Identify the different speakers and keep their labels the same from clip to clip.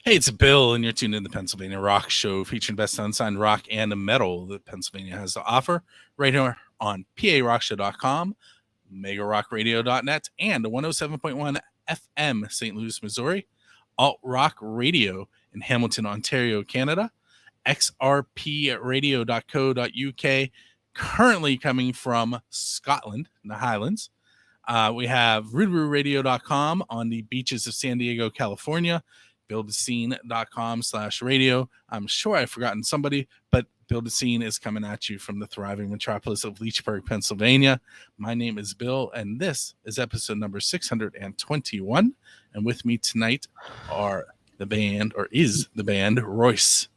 Speaker 1: Hey, it's Bill, and you're tuned in to the Pennsylvania Rock Show, featuring best unsigned rock and metal that Pennsylvania has to offer, right here on PARockshow.com, megarockradio.net, and 107.1 FM, St. Louis, Missouri, Alt Rock Radio in Hamilton, Ontario, Canada, xrpradio.co.uk, currently coming from Scotland, in the Highlands. We have RudeRooRadio.com on the beaches of San Diego, California, buildascene.com/radio. I'm sure I've forgotten somebody, but Build a Scene is coming at you from the thriving metropolis of Leechburg, Pennsylvania. My name is Bill, and this is episode number 621. And with me tonight is the band Royce.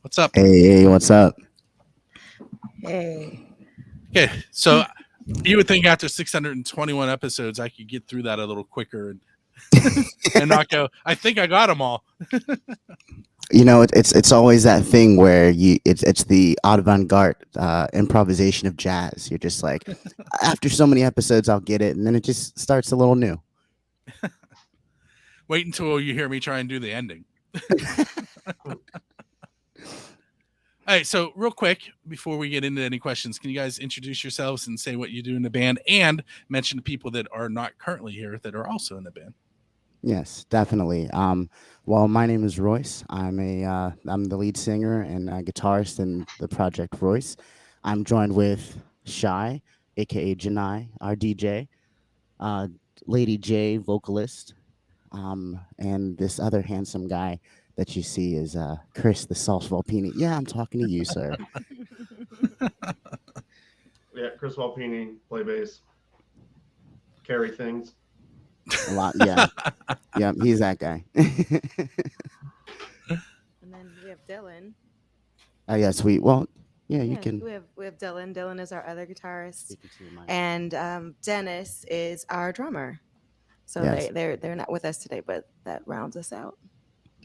Speaker 1: What's up?
Speaker 2: Hey, what's up?
Speaker 3: Hey.
Speaker 1: Okay, so you would think after 621 episodes, I could get through that a little quicker and not go, I think I got them all.
Speaker 2: You know, it's always that thing where it's the avant-garde improvisation of jazz. You're just like, after so many episodes, I'll get it, and then it just starts a little new.
Speaker 1: Wait until you hear me try and do the ending. All right, so real quick, before we get into any questions, can you guys introduce yourselves and say what you do in the band and mention the people that are not currently here that are also in the band?
Speaker 2: Yes, definitely. Well, my name is Royce. I'm the lead singer and guitarist in the project Royce. I'm joined with Shy, aka Janai, our DJ, Lady J, vocalist, and this other handsome guy that you see is Chris, the Sauce Volpini. Yeah, I'm talking to you, sir.
Speaker 4: Yeah, Chris Volpini, play bass, carry things.
Speaker 2: A lot, yeah. Yeah, he's that guy.
Speaker 3: And then we have Dylan.
Speaker 2: Yes, you can.
Speaker 3: We have Dylan. Dylan is our other guitarist,
Speaker 2: You can see mine.
Speaker 3: and Dennis is our drummer. So
Speaker 2: Yes.
Speaker 3: they're not with us today, but that rounds us out.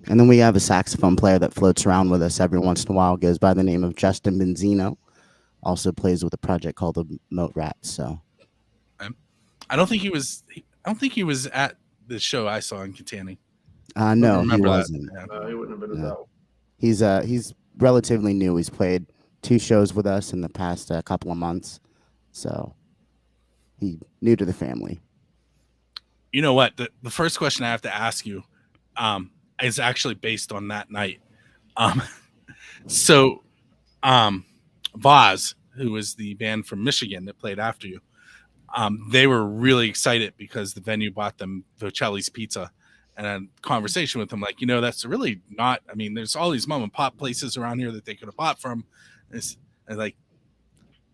Speaker 2: And then we have a saxophone player that floats around with us every once in a while, goes by the name of Justin Benzino. Also plays with a project called the Moat Rats. So
Speaker 1: I don't think he was at the show I saw in Kittanning.
Speaker 2: no, he
Speaker 1: remember that.
Speaker 2: wasn't.
Speaker 1: Yeah.
Speaker 4: He wouldn't have been
Speaker 2: No.
Speaker 4: out.
Speaker 2: He's relatively new. He's played 2 shows with us in the past couple of months, so he's new to the family.
Speaker 1: You know what? The first question I have to ask you is actually based on that night. So Vaz, who was the band from Michigan that played after you, they were really excited because the venue bought them Vocelli's Pizza. And a conversation with them, like, that's really not, I mean, there's all these mom and pop places around here that they could have bought from. And like,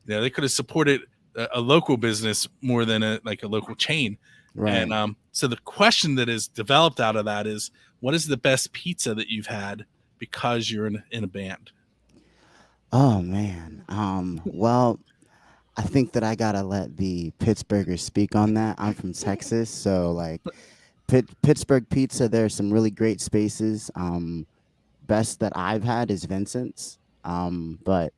Speaker 1: they could have supported a local business more than a local chain.
Speaker 2: Right.
Speaker 1: And so the question that is developed out of that is, what is the best pizza that you've had because you're in a band?
Speaker 2: Oh man. Well, I think that I gotta let the Pittsburghers speak on that. I'm from Texas, so like Pittsburgh pizza. There's some really great spaces. Best that I've had is Vincent's. But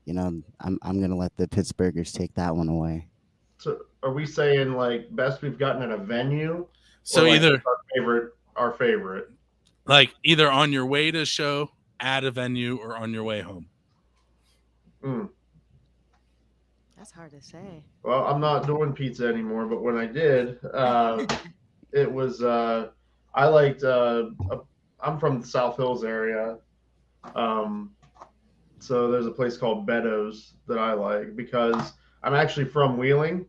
Speaker 2: I'm gonna let the Pittsburghers take that one away.
Speaker 4: So, are we saying like best we've gotten at a venue?
Speaker 1: So
Speaker 4: or like
Speaker 1: either
Speaker 4: our favorite.
Speaker 1: like either on your way to a show, at a venue, or on your way home.
Speaker 3: That's hard to say.
Speaker 4: Well, I'm not doing pizza anymore, but when I did, it was I liked. I'm from the South Hills area, so there's a place called Beddoes that I like because I'm actually from Wheeling,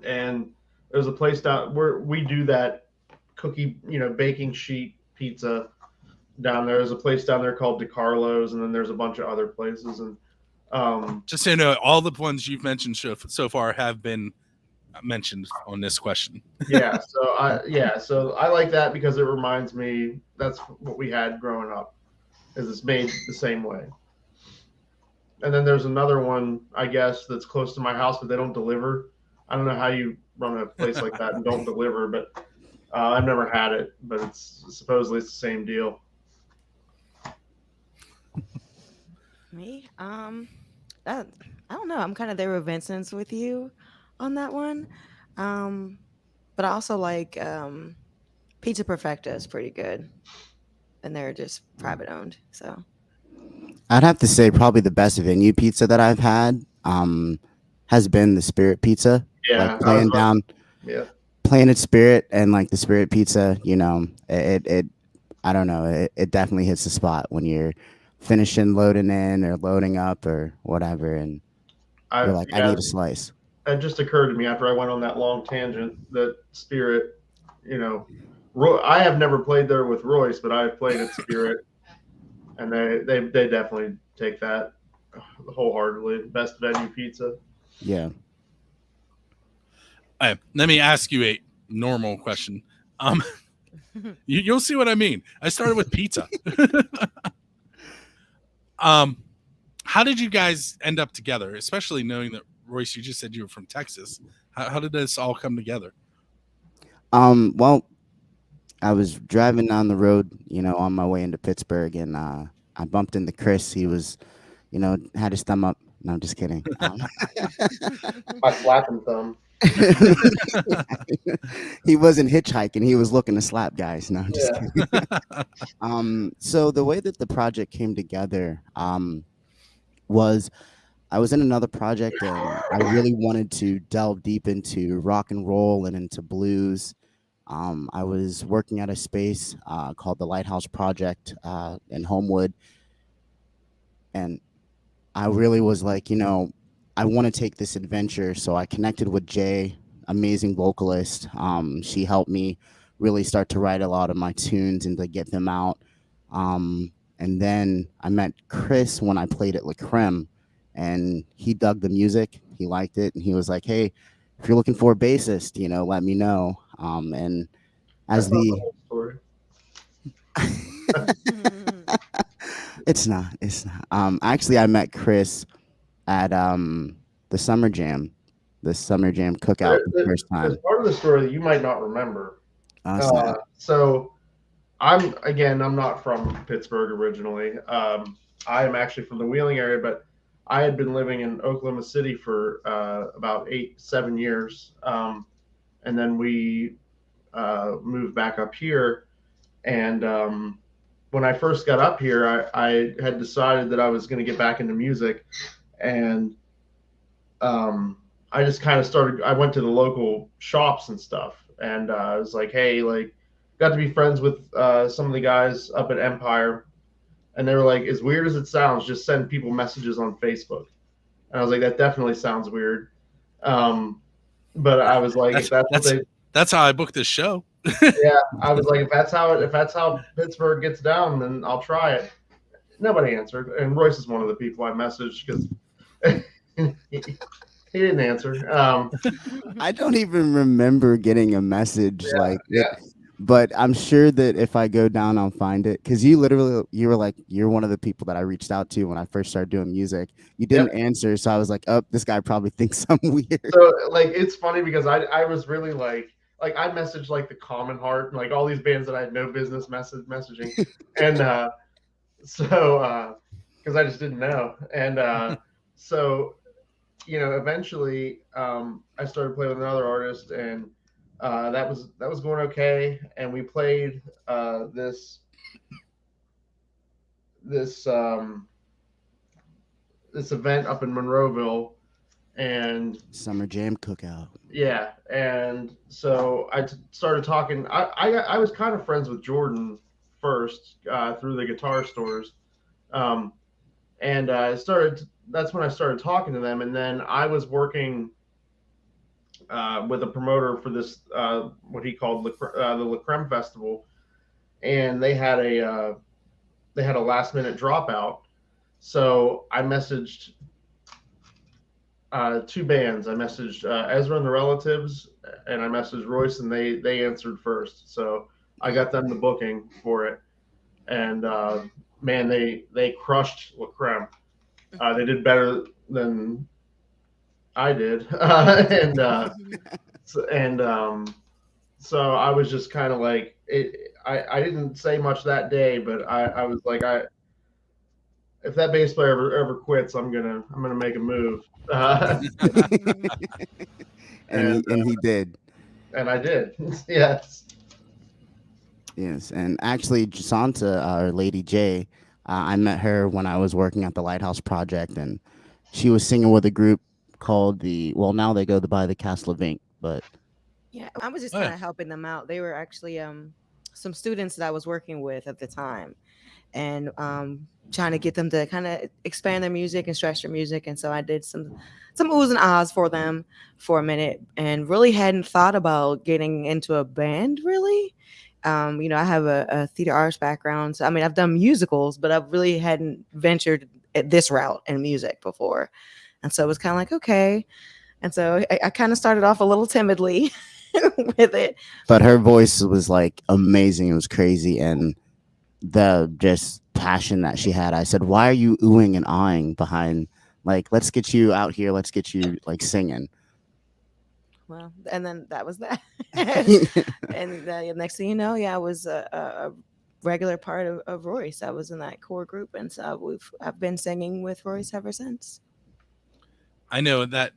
Speaker 4: and there's a place down where we do that cookie, baking sheet pizza down there. There's a place down there called DeCarlo's, and then there's a bunch of other places. And
Speaker 1: just so you know, all the ones you've mentioned so far have been mentioned on this question.
Speaker 4: So I like that because it reminds me that's what we had growing up, is it's made the same way. And then there's another one, I guess, that's close to my house, but they don't deliver. I don't know how you run a place like that and don't deliver, but I've never had it, but it's supposedly the same deal.
Speaker 3: Me? I don't know. I'm kind of there with Vincent's with you on that one. But I also like Pizza Perfecta is pretty good, and they're just private owned. So
Speaker 2: I'd have to say probably the best venue pizza that I've had has been the Spirit Pizza. Like
Speaker 4: Yeah, I was about, yeah.
Speaker 2: playing at Spirit and like the Spirit Pizza, it I don't know, it definitely hits the spot when you're finishing loading in or loading up or whatever, and you're like, I
Speaker 4: Yeah,
Speaker 2: need a slice.
Speaker 4: it just occurred to me after I went on that long tangent that Spirit, you know, I have never played there with Royce, but I've played at Spirit, and they definitely take that wholeheartedly. Best venue pizza.
Speaker 2: Yeah.
Speaker 1: Let me ask you a normal question. Um, you'll see what I mean. I started with pizza. um, how did you guys end up together? Especially knowing that Royce, you just said you were from Texas. How did this all come together?
Speaker 2: Well, I was driving down the road, on my way into Pittsburgh, and I bumped into Chris. He was, had his thumb up. No, I'm just kidding.
Speaker 4: My slapping thumb.
Speaker 2: He wasn't hitchhiking. He was looking to slap guys. No, I'm just
Speaker 4: Yeah.
Speaker 2: kidding. So the way that the project came together was I was in another project and I really wanted to delve deep into rock and roll and into blues. I was working at a space called the Lighthouse Project in Homewood, and I really was like, I want to take this adventure. So I connected with Jay, amazing vocalist. She helped me really start to write a lot of my tunes and to get them out. And then I met Chris when I played at La Creme, and he dug the music. He liked it, and he was like, "Hey, if you're looking for a bassist, let me know." And as
Speaker 4: That's not the
Speaker 2: the
Speaker 4: whole story.
Speaker 2: it's not. Actually, I met Chris at the summer jam cookout the first
Speaker 4: There's
Speaker 2: time.
Speaker 4: part of the story that you might not remember.
Speaker 2: Snap.
Speaker 4: So I'm not from Pittsburgh originally. I am actually from the Wheeling area, but I had been living in Oklahoma City for about 7 years, and then we moved back up here. And when I first got up here, I had decided that I was going to get back into music, and I just kind of started. I went to the local shops and stuff, and I was like, hey, like, got to be friends with some of the guys up at Empire, and they were like, as weird as it sounds, just send people messages on Facebook. And I was like, that definitely sounds weird. But I was like, if that's what they,
Speaker 1: that's how I booked this show.
Speaker 4: yeah, I was like, if that's how Pittsburgh gets down, then I'll try it. Nobody answered, and Royce is one of the people I messaged because he didn't answer.
Speaker 2: I don't even remember getting a message
Speaker 4: Yeah.
Speaker 2: but I'm sure that if I go down, I'll find it. Because you were like, you're one of the people that I reached out to when I first started doing music. You didn't answer, so I was like, oh, this guy probably thinks I'm weird.
Speaker 4: So like, it's funny because I was really like I messaged like the Common Heart and like all these bands that I had no business messaging, and so because I just didn't know, and so eventually I started playing with another artist, and that was going okay, and we played this this event up in Monroeville, and
Speaker 2: Summer jam cookout.
Speaker 4: yeah, and so started talking. I was kind of friends with Jordan first through the guitar stores, and I started. That's when I started talking to them, and then I was working with a promoter for this what he called the La Creme Festival, and they had a last minute dropout. So I messaged two bands. I messaged Ezra and the Relatives, and I messaged Royce, and they answered first. So I got them the booking for it, and man, they crushed La Creme. They did better than I did, so I was just kind of like it. I didn't say much that day, but I was like, if that bass player ever quits, I'm gonna make a move.
Speaker 2: And he did.
Speaker 4: And I did. Yes.
Speaker 2: Yes, and actually, Jasanta, or Lady J, I met her when I was working at the Lighthouse Project, and she was singing with a group called well, now they go by the Castle of Ink, but
Speaker 3: Yeah, I was just
Speaker 1: Oh,
Speaker 3: kind
Speaker 1: yeah.
Speaker 3: of helping them out. They were actually some students that I was working with at the time, and trying to get them to kind of expand their music and stretch their music. And so I did some oohs and ahs for them for a minute, and really hadn't thought about getting into a band really. I have a theater arts background, so I mean I've done musicals, but I really hadn't ventured at this route in music before, and so it was kind of like okay. And so I kind of started off a little timidly with it.
Speaker 2: her voice was like amazing. It was crazy, and the just passion that she had. I said, "Why are you oohing and ahhing behind? Like, let's get you out here. Let's get you like singing."
Speaker 3: Well, and then that was that. And the next thing you know, yeah, I was a regular part of Royce. I was in that core group, and so I've been singing with Royce ever since.
Speaker 1: I know that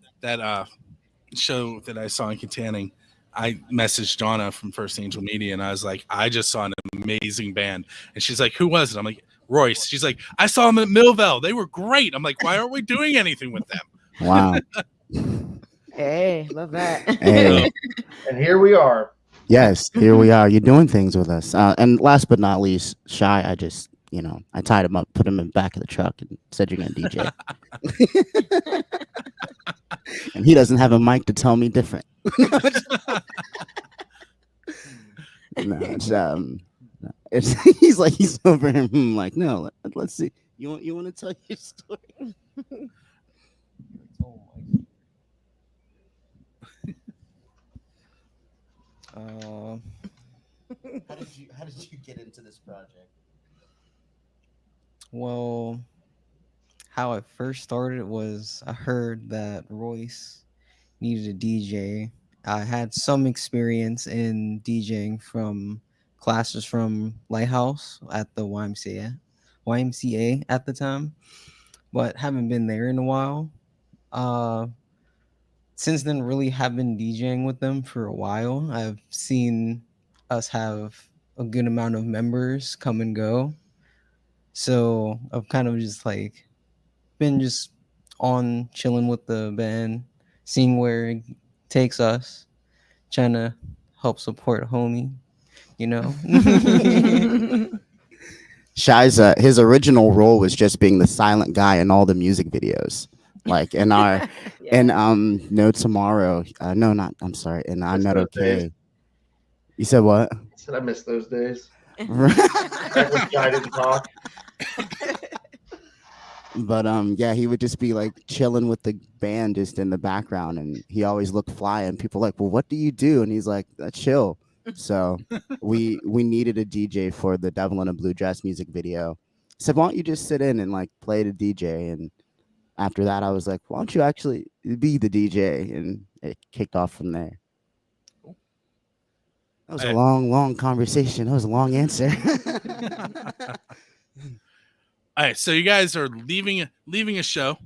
Speaker 1: show that I saw in Katanning. I messaged Donna from First Angel Media, and I was like, I just saw an amazing band, and she's like, who was it? I'm like, Royce. She's like, I saw them at Millville. They were great. I'm like, why aren't we doing anything with them?
Speaker 2: Wow.
Speaker 3: Hey, love that.
Speaker 2: Hey,
Speaker 1: So
Speaker 4: And here we are.
Speaker 2: yes, here we are. You're doing things with us. And last but not least, Shy. I just, I tied him up, put him in the back of the truck, and said you're gonna DJ. And he doesn't have a mic to tell me different. No, it's he's over here like no. Let's see. You want to tell your story?
Speaker 5: Uh,
Speaker 2: How did you get into this project?
Speaker 5: well, how I first started was I heard that Royce needed a DJ. I had some experience in DJing from classes from Lighthouse at the YMCA at the time, but haven't been there in a while. Uh, since then, really have been DJing with them for a while. I've seen us have a good amount of members come and go. So I've kind of just like been just on chilling with the band, seeing where it takes us, trying to help support homie, you know?
Speaker 2: Shy's his original role was just being the silent guy in all the music videos. Like in our in
Speaker 3: Yeah.
Speaker 2: No Tomorrow. No, not I'm sorry. In I'm
Speaker 4: Miss
Speaker 2: Not
Speaker 4: those days.
Speaker 2: Okay. You said what?
Speaker 4: I said I miss those days. Back when Shy didn't talk.
Speaker 2: But yeah, he would just be like chilling with the band just in the background, and he always looked fly. And people were like, "Well, what do you do?" And he's like, "Chill." So we needed a DJ for the Devil in a Blue Dress music video. I said, "Why don't you just sit in and like play the DJ?" And after that, I was like, "Why don't you actually be the DJ?" And it kicked off from there. That was a
Speaker 1: I,
Speaker 2: long, long conversation. That was a long answer.
Speaker 1: all right, so you guys are leaving a show,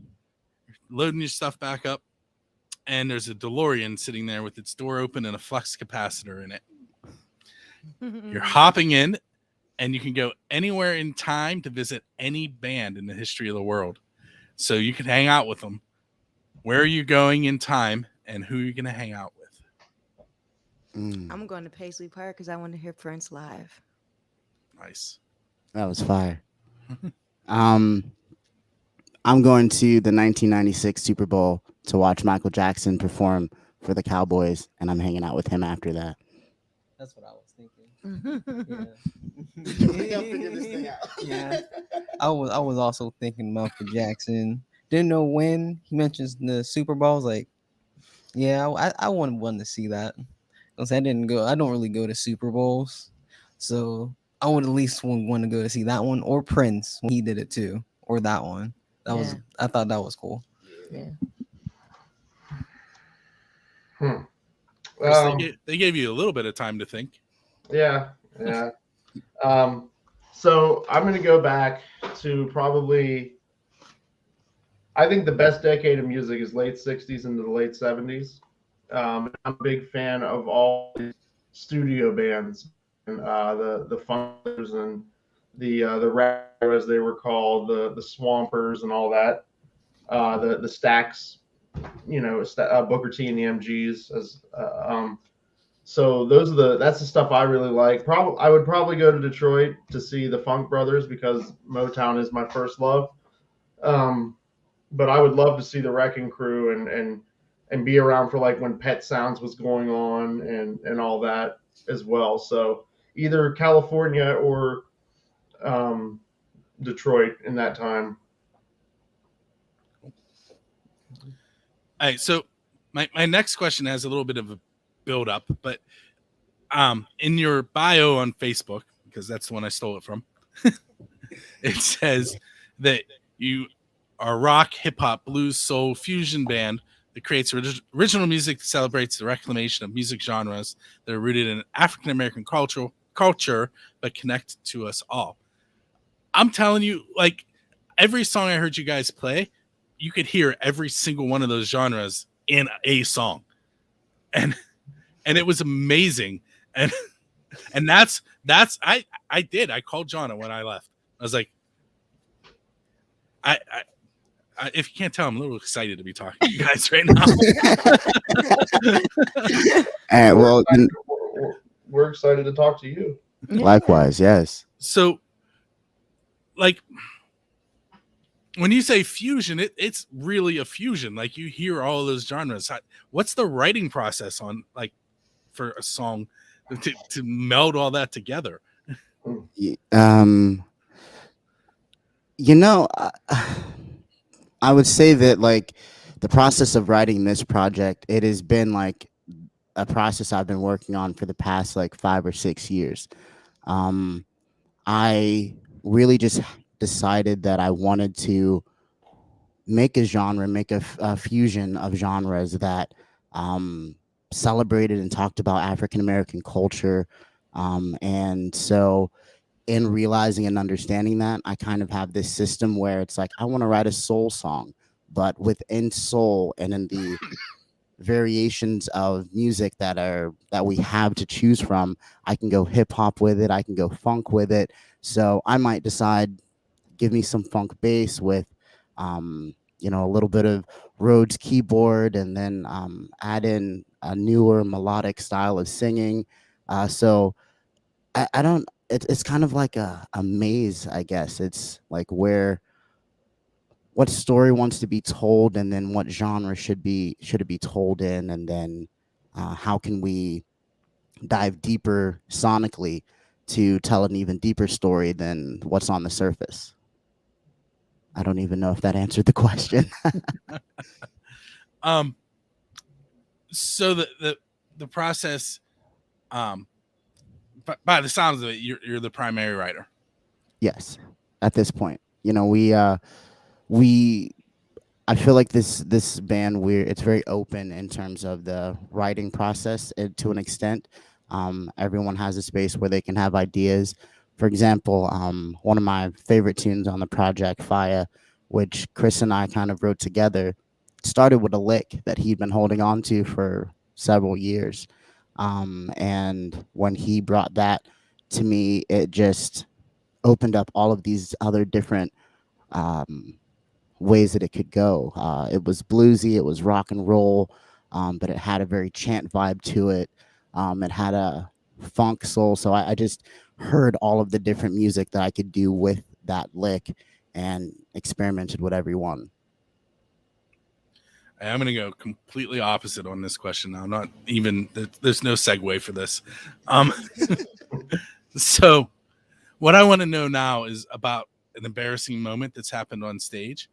Speaker 1: loading your stuff back up, and there's a DeLorean sitting there with its door open and a flux capacitor in it. You're hopping in, and you can go anywhere in time to visit any band in the history of the world. So you can hang out with them. Where are you going in time, and who are you going to hang out with?
Speaker 3: I'm going to Paisley Park because I want to hear Prince live.
Speaker 1: Nice.
Speaker 2: That was fire. Um, I'm going to the 1996 Super Bowl to watch Michael Jackson perform for the Cowboys, and I'm hanging out with him after that.
Speaker 5: That's what I was thinking.
Speaker 2: Yeah.
Speaker 5: Yeah. I was also thinking Michael Jackson. Didn't know when he mentions the Super Bowl. I was like, yeah, I wanted one to see that. Because I don't really go to Super Bowls. So I would at least want to go to see that one or Prince when he did it too. Or that one.
Speaker 3: Yeah.
Speaker 5: I thought that was cool.
Speaker 3: Yeah.
Speaker 1: Chris,
Speaker 4: Um,
Speaker 1: they gave you a little bit of time to think.
Speaker 4: yeah, yeah. So I'm going to go back to probably, I think the best decade of music is late 60s into the late 70s. I'm a big fan of all these studio bands the Funkers and the Ratto, as they were called, the Swampers and all that. The Stacks, Booker T and the MGs as so that's the stuff I really like. Probably I would probably go to Detroit to see the Funk Brothers because Motown is my first love. Um, but I would love to see the Wrecking Crew and be around for like when Pet Sounds was going on and all that as well. So either California or um, Detroit in that time.
Speaker 1: All right, so my next question has a little bit of a build up, but in your bio on Facebook, because that's the one I stole it from, it says that you are a rock, hip hop, blues, soul, fusion band that creates original music that celebrates the reclamation of music genres that are rooted in African American culture, but connect to us all. I'm telling you, like every song I heard you guys play, you could hear every single one of those genres in a song, and it was amazing. And I called Jonna when I left. I was like, I if you can't tell, I'm a little excited to be talking to you guys right now.
Speaker 2: And well,
Speaker 4: We're excited to talk to you.
Speaker 2: likewise, yes.
Speaker 1: So, like, when you say fusion, it's really a fusion. Like you hear all those genres. What's the writing process on like for a song to meld all that together?
Speaker 2: Um, you know, I would say that like the process of writing this project, it has been like a process I've been working on for the past like 5 or 6 years. Um, I really just decided that I wanted to make a genre, make a fusion of genres that um, celebrated and talked about African American culture. And so, in realizing and understanding that, I kind of have this system where it's like, I want to write a soul song, but within soul and in the variations of music that we have to choose from, I can go hip hop with it, I can go funk with it. So I might decide, give me some funk bass with a little bit of Rhodes keyboard, and then add in a newer melodic style of singing. So I don't it's kind of like a maze, I guess. It's like where what story wants to be told, and then what genre should it be told in, and then how can we dive deeper sonically to tell an even deeper story than what's on the surface. I don't even know if that answered the question.
Speaker 1: Um, so the process, by the sounds of it, you're the primary writer.
Speaker 2: Yes, at this point, we I feel like this band, it's very open in terms of the writing process, to an extent. Everyone has a space where they can have ideas. For example, one of my favorite tunes on the project, Fire, which Chris and I kind of wrote together, started with a lick that he'd been holding on to for several years. And when he brought that to me, it just opened up all of these other different um, ways that it could go. It was bluesy, it was rock and roll, but it had a very chant vibe to it. It had a funk soul. So I just heard all of the different music that I could do with that lick and experimented with every one.
Speaker 1: I'm going to go completely opposite on this question. Now, not even there's no segue for this. So what I want to know now is about an embarrassing moment that's happened on stage.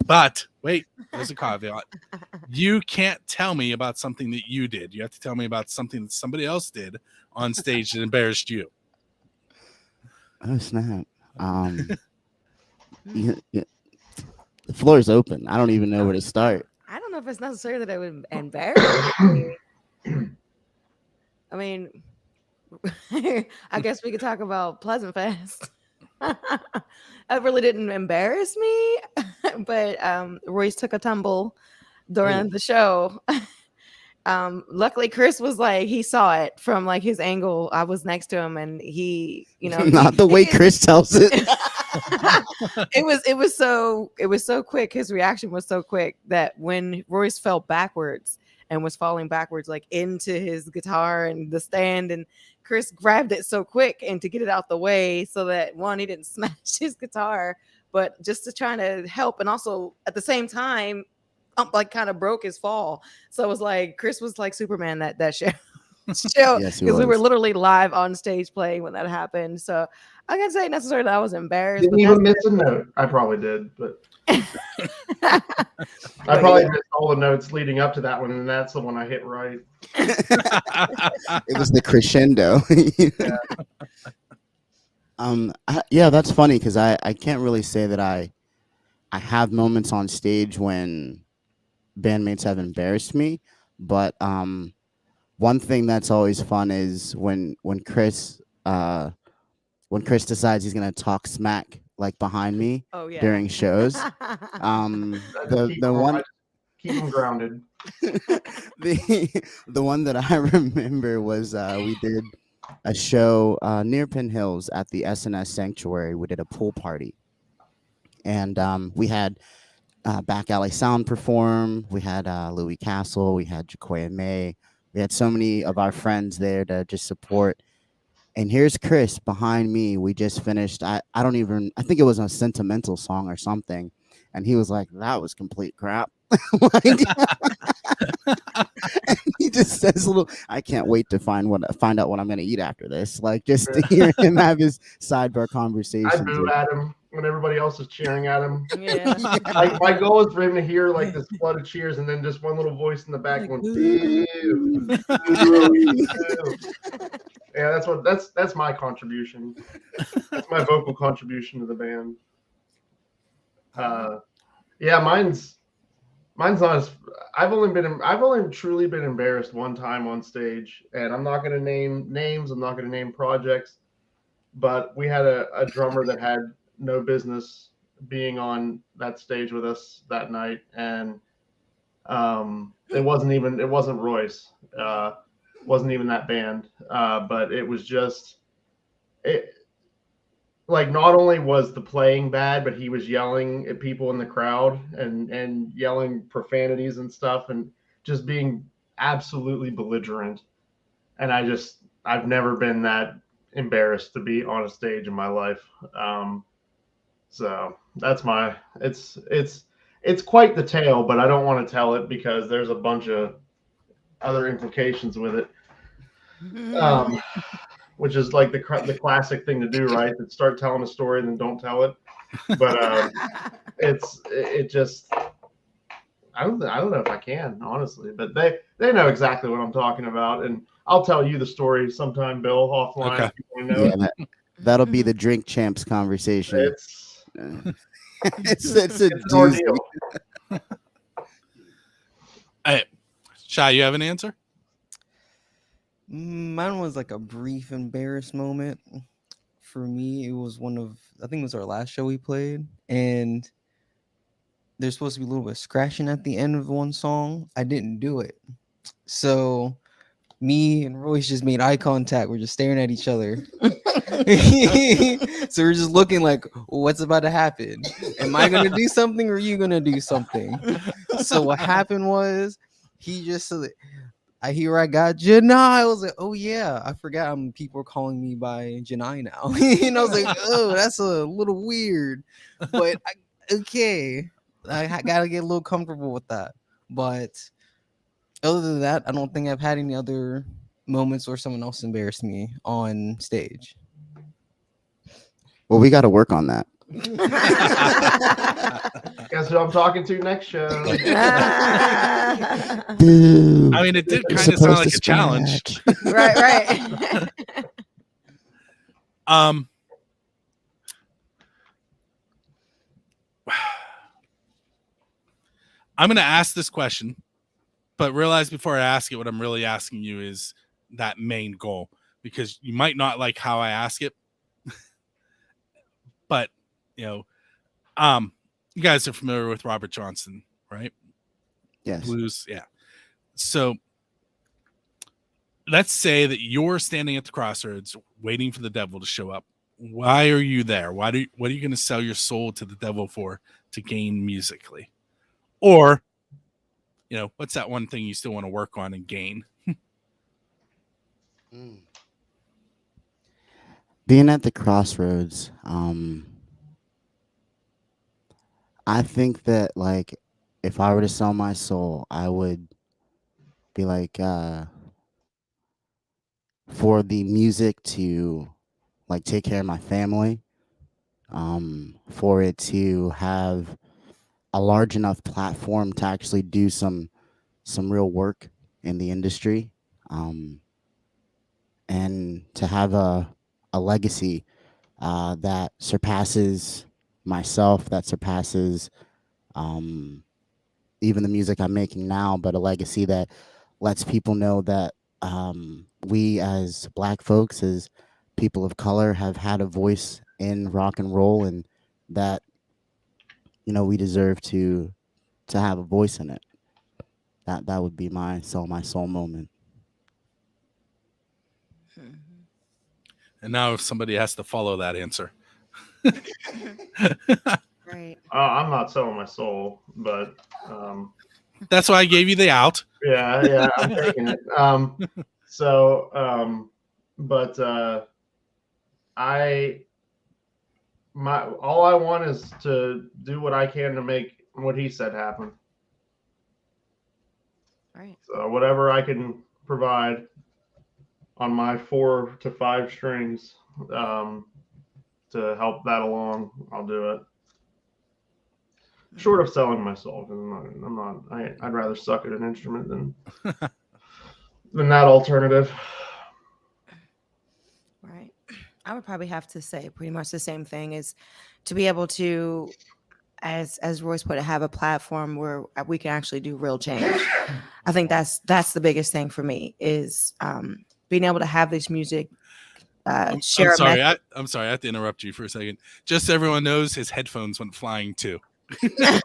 Speaker 1: But wait, there's a caveat. You can't tell me about something that you did. You have to tell me about something that somebody else did on stage that embarrassed you.
Speaker 2: Oh snap! The floor is open. I don't even know where to start.
Speaker 3: I don't know if it's necessary that it would embarrass me. I mean, I guess we could talk about Pleasant Fest. It really didn't embarrass me, but Royce took a tumble during the show, Luckily Chris was like, he saw it from like his angle. I was next to him, and he,
Speaker 2: Not the way Chris tells it.
Speaker 3: it was so quick. His reaction was so quick that when Royce fell backwards and was falling backwards like into his guitar and the stand, and Chris grabbed it so quick and to get it out the way so that one, he didn't smash his guitar, but just to try to help, and also at the same time like kind of broke his fall. So it was like Chris was like Superman that show.
Speaker 2: Yes, he
Speaker 3: Because we were
Speaker 2: was.
Speaker 3: literally live on stage playing when that happened. So I can't say necessarily that I was embarrassed.
Speaker 4: Didn't
Speaker 3: but
Speaker 4: even miss a note. I probably did, but I
Speaker 3: But
Speaker 4: probably
Speaker 3: yeah.
Speaker 4: missed all the notes leading up to that one, and that's the one I hit right.
Speaker 2: It was the crescendo. Yeah, that's funny because I can't really say that I have moments on stage when bandmates have embarrassed me, but one thing that's always fun is when Chris decides he's gonna talk smack like behind me
Speaker 3: Oh yeah.
Speaker 2: during shows.
Speaker 4: I
Speaker 2: The
Speaker 4: just
Speaker 2: the one
Speaker 4: I just keep them grounded.
Speaker 2: the one that I remember was we did a show near Pin Hills at the SNS Sanctuary. We did a pool party, and we had Back Alley Sound perform. We had Louis Castle. We had Jacoya May. We had so many of our friends there to just support. And here's Chris behind me. We just finished. I think it was a sentimental song or something. And he was like, "That was complete crap." Like, and he just says I can't wait to find out what I'm gonna eat after this. Like, just to hear him have his sidebar
Speaker 4: I
Speaker 2: conversations.
Speaker 4: boo at him when everybody else is cheering at him.
Speaker 3: Yeah.
Speaker 4: My goal is for him to hear like this flood of cheers, and then just one little voice in the back going, "Boo, boo, boo." Yeah, that's my contribution. That's my vocal contribution to the band. Yeah, mine's not as. I've only truly been embarrassed one time on stage, and I'm not going to name names. I'm not going to name projects, but we had a drummer that had no business being on that stage with us that night, and it wasn't Royce, wasn't even that band, but it was just it. Like, not only was the playing bad, but he was yelling at people in the crowd and yelling profanities and stuff, and just being absolutely belligerent. And I've never been that embarrassed to be on a stage in my life. So that's it's quite the tale, but I don't want to tell it because there's a bunch of other implications with it. Which is like the classic thing to do, right? That start telling a story and then don't tell it. But it just I don't know if I can, honestly. But they know exactly what I'm talking about, and I'll tell you the story sometime, Bill, offline.
Speaker 1: Okay.
Speaker 4: If you want to know
Speaker 2: Yeah, that'll be the drink champs conversation.
Speaker 4: It's
Speaker 2: It's a
Speaker 4: an
Speaker 2: doozy.
Speaker 4: ordeal.
Speaker 1: Hey, Shy, you have an answer?
Speaker 5: Mine was like a brief embarrassed moment. For me, it was I think it was our last show we played, and there's supposed to be a little bit of scratching at the end of one song. I didn't do it. So me and Royce just made eye contact. We're just staring at each other. So we're just looking like, what's about to happen? Am I going to do something or are you going to do something? So what happened was he just said, I hear I got Janai. I was like, oh yeah, I forgot people are calling me by Janai now. And I was like, oh, that's a little weird. But okay, I gotta get a little comfortable with that. But other than that, I don't think I've had any other moments where someone else embarrassed me on stage.
Speaker 2: Well, we got to work on that.
Speaker 4: Guess who I'm talking to next show?
Speaker 2: Boo.
Speaker 1: I mean, it did
Speaker 2: You're
Speaker 1: kind of sound
Speaker 2: supposed
Speaker 1: like
Speaker 2: to
Speaker 1: a challenge.
Speaker 2: scratch.
Speaker 3: Right.
Speaker 1: I'm going to ask this question, but realize before I ask it, what I'm really asking you is that main goal, because you might not like how I ask it, but you guys are familiar with Robert Johnson, right?
Speaker 2: Yes.
Speaker 1: Blues, yeah. So let's say that you're standing at the crossroads waiting for the devil to show up. Why are you there? What are you going to sell your soul to the devil for to gain musically? Or, what's that one thing you still want to work on and gain?
Speaker 2: Mm. Being at the crossroads, I think that like if I were to sell my soul, I would be like for the music to like take care of my family, for it to have a large enough platform to actually do some real work in the industry, um, and to have a legacy that surpasses myself, that surpasses um, even the music I'm making now, but a legacy that lets people know that we as Black folks, as people of color, have had a voice in rock and roll, and that we deserve to have a voice in it. That would be my sell my soul moment.
Speaker 3: Mhm.
Speaker 1: And now if somebody has to follow that answer.
Speaker 3: Right.
Speaker 4: I'm not selling my soul, but
Speaker 1: That's why I gave you the out.
Speaker 4: yeah, I'm taking it. So, but I my all I want is to do what I can to make what he said happen.
Speaker 3: Right.
Speaker 4: So whatever I can provide on my 4 to 5 strings to help that along, I'll do it. Short of selling my soul, because I'd rather suck at an instrument than that alternative.
Speaker 3: Right. I would probably have to say pretty much the same thing, is to be able to, as Royce put it, have a platform where we can actually do real change. I think that's the biggest thing for me, is being able to have this music
Speaker 1: I'm
Speaker 3: share a
Speaker 1: sorry.
Speaker 3: message.
Speaker 1: I'm sorry. I have to interrupt you for a second. Just so everyone knows, his headphones went flying too.
Speaker 4: Like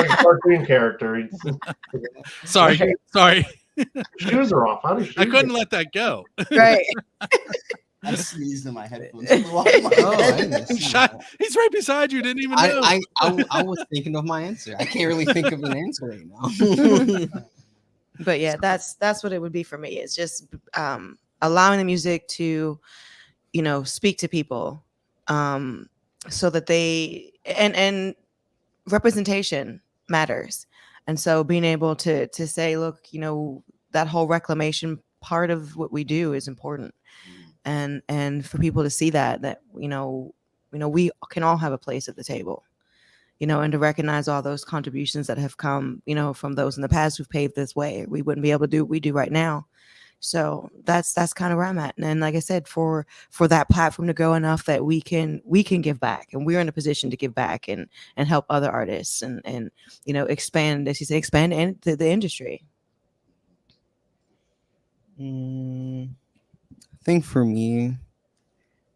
Speaker 4: a cartoon character.
Speaker 1: Sorry.
Speaker 3: Right.
Speaker 1: Sorry.
Speaker 4: Shoes are off. How do shoes?
Speaker 1: I couldn't let that go.
Speaker 3: Right.
Speaker 2: I sneezed and my headphones flew off my
Speaker 5: Oh, I
Speaker 2: head.
Speaker 5: didn't see
Speaker 1: Shot,
Speaker 5: that.
Speaker 1: he's right beside you. Didn't even know.
Speaker 5: I was thinking of my answer. I can't really think of an answer right now.
Speaker 3: But yeah, that's what it would be for me. It's just allowing the music to, speak to people, so that they and representation matters. And so being able to say, look, that whole reclamation part of what we do is important, and for people to see that we can all have a place at the table, and to recognize all those contributions that have come, from those in the past who've paved this way. We wouldn't be able to do what we do right now. So that's kind of where I'm at. And like I said, for that platform to grow enough that we can give back, and we're in a position to give back and help other artists, and expand, as you say, expand the industry.
Speaker 5: I think for me,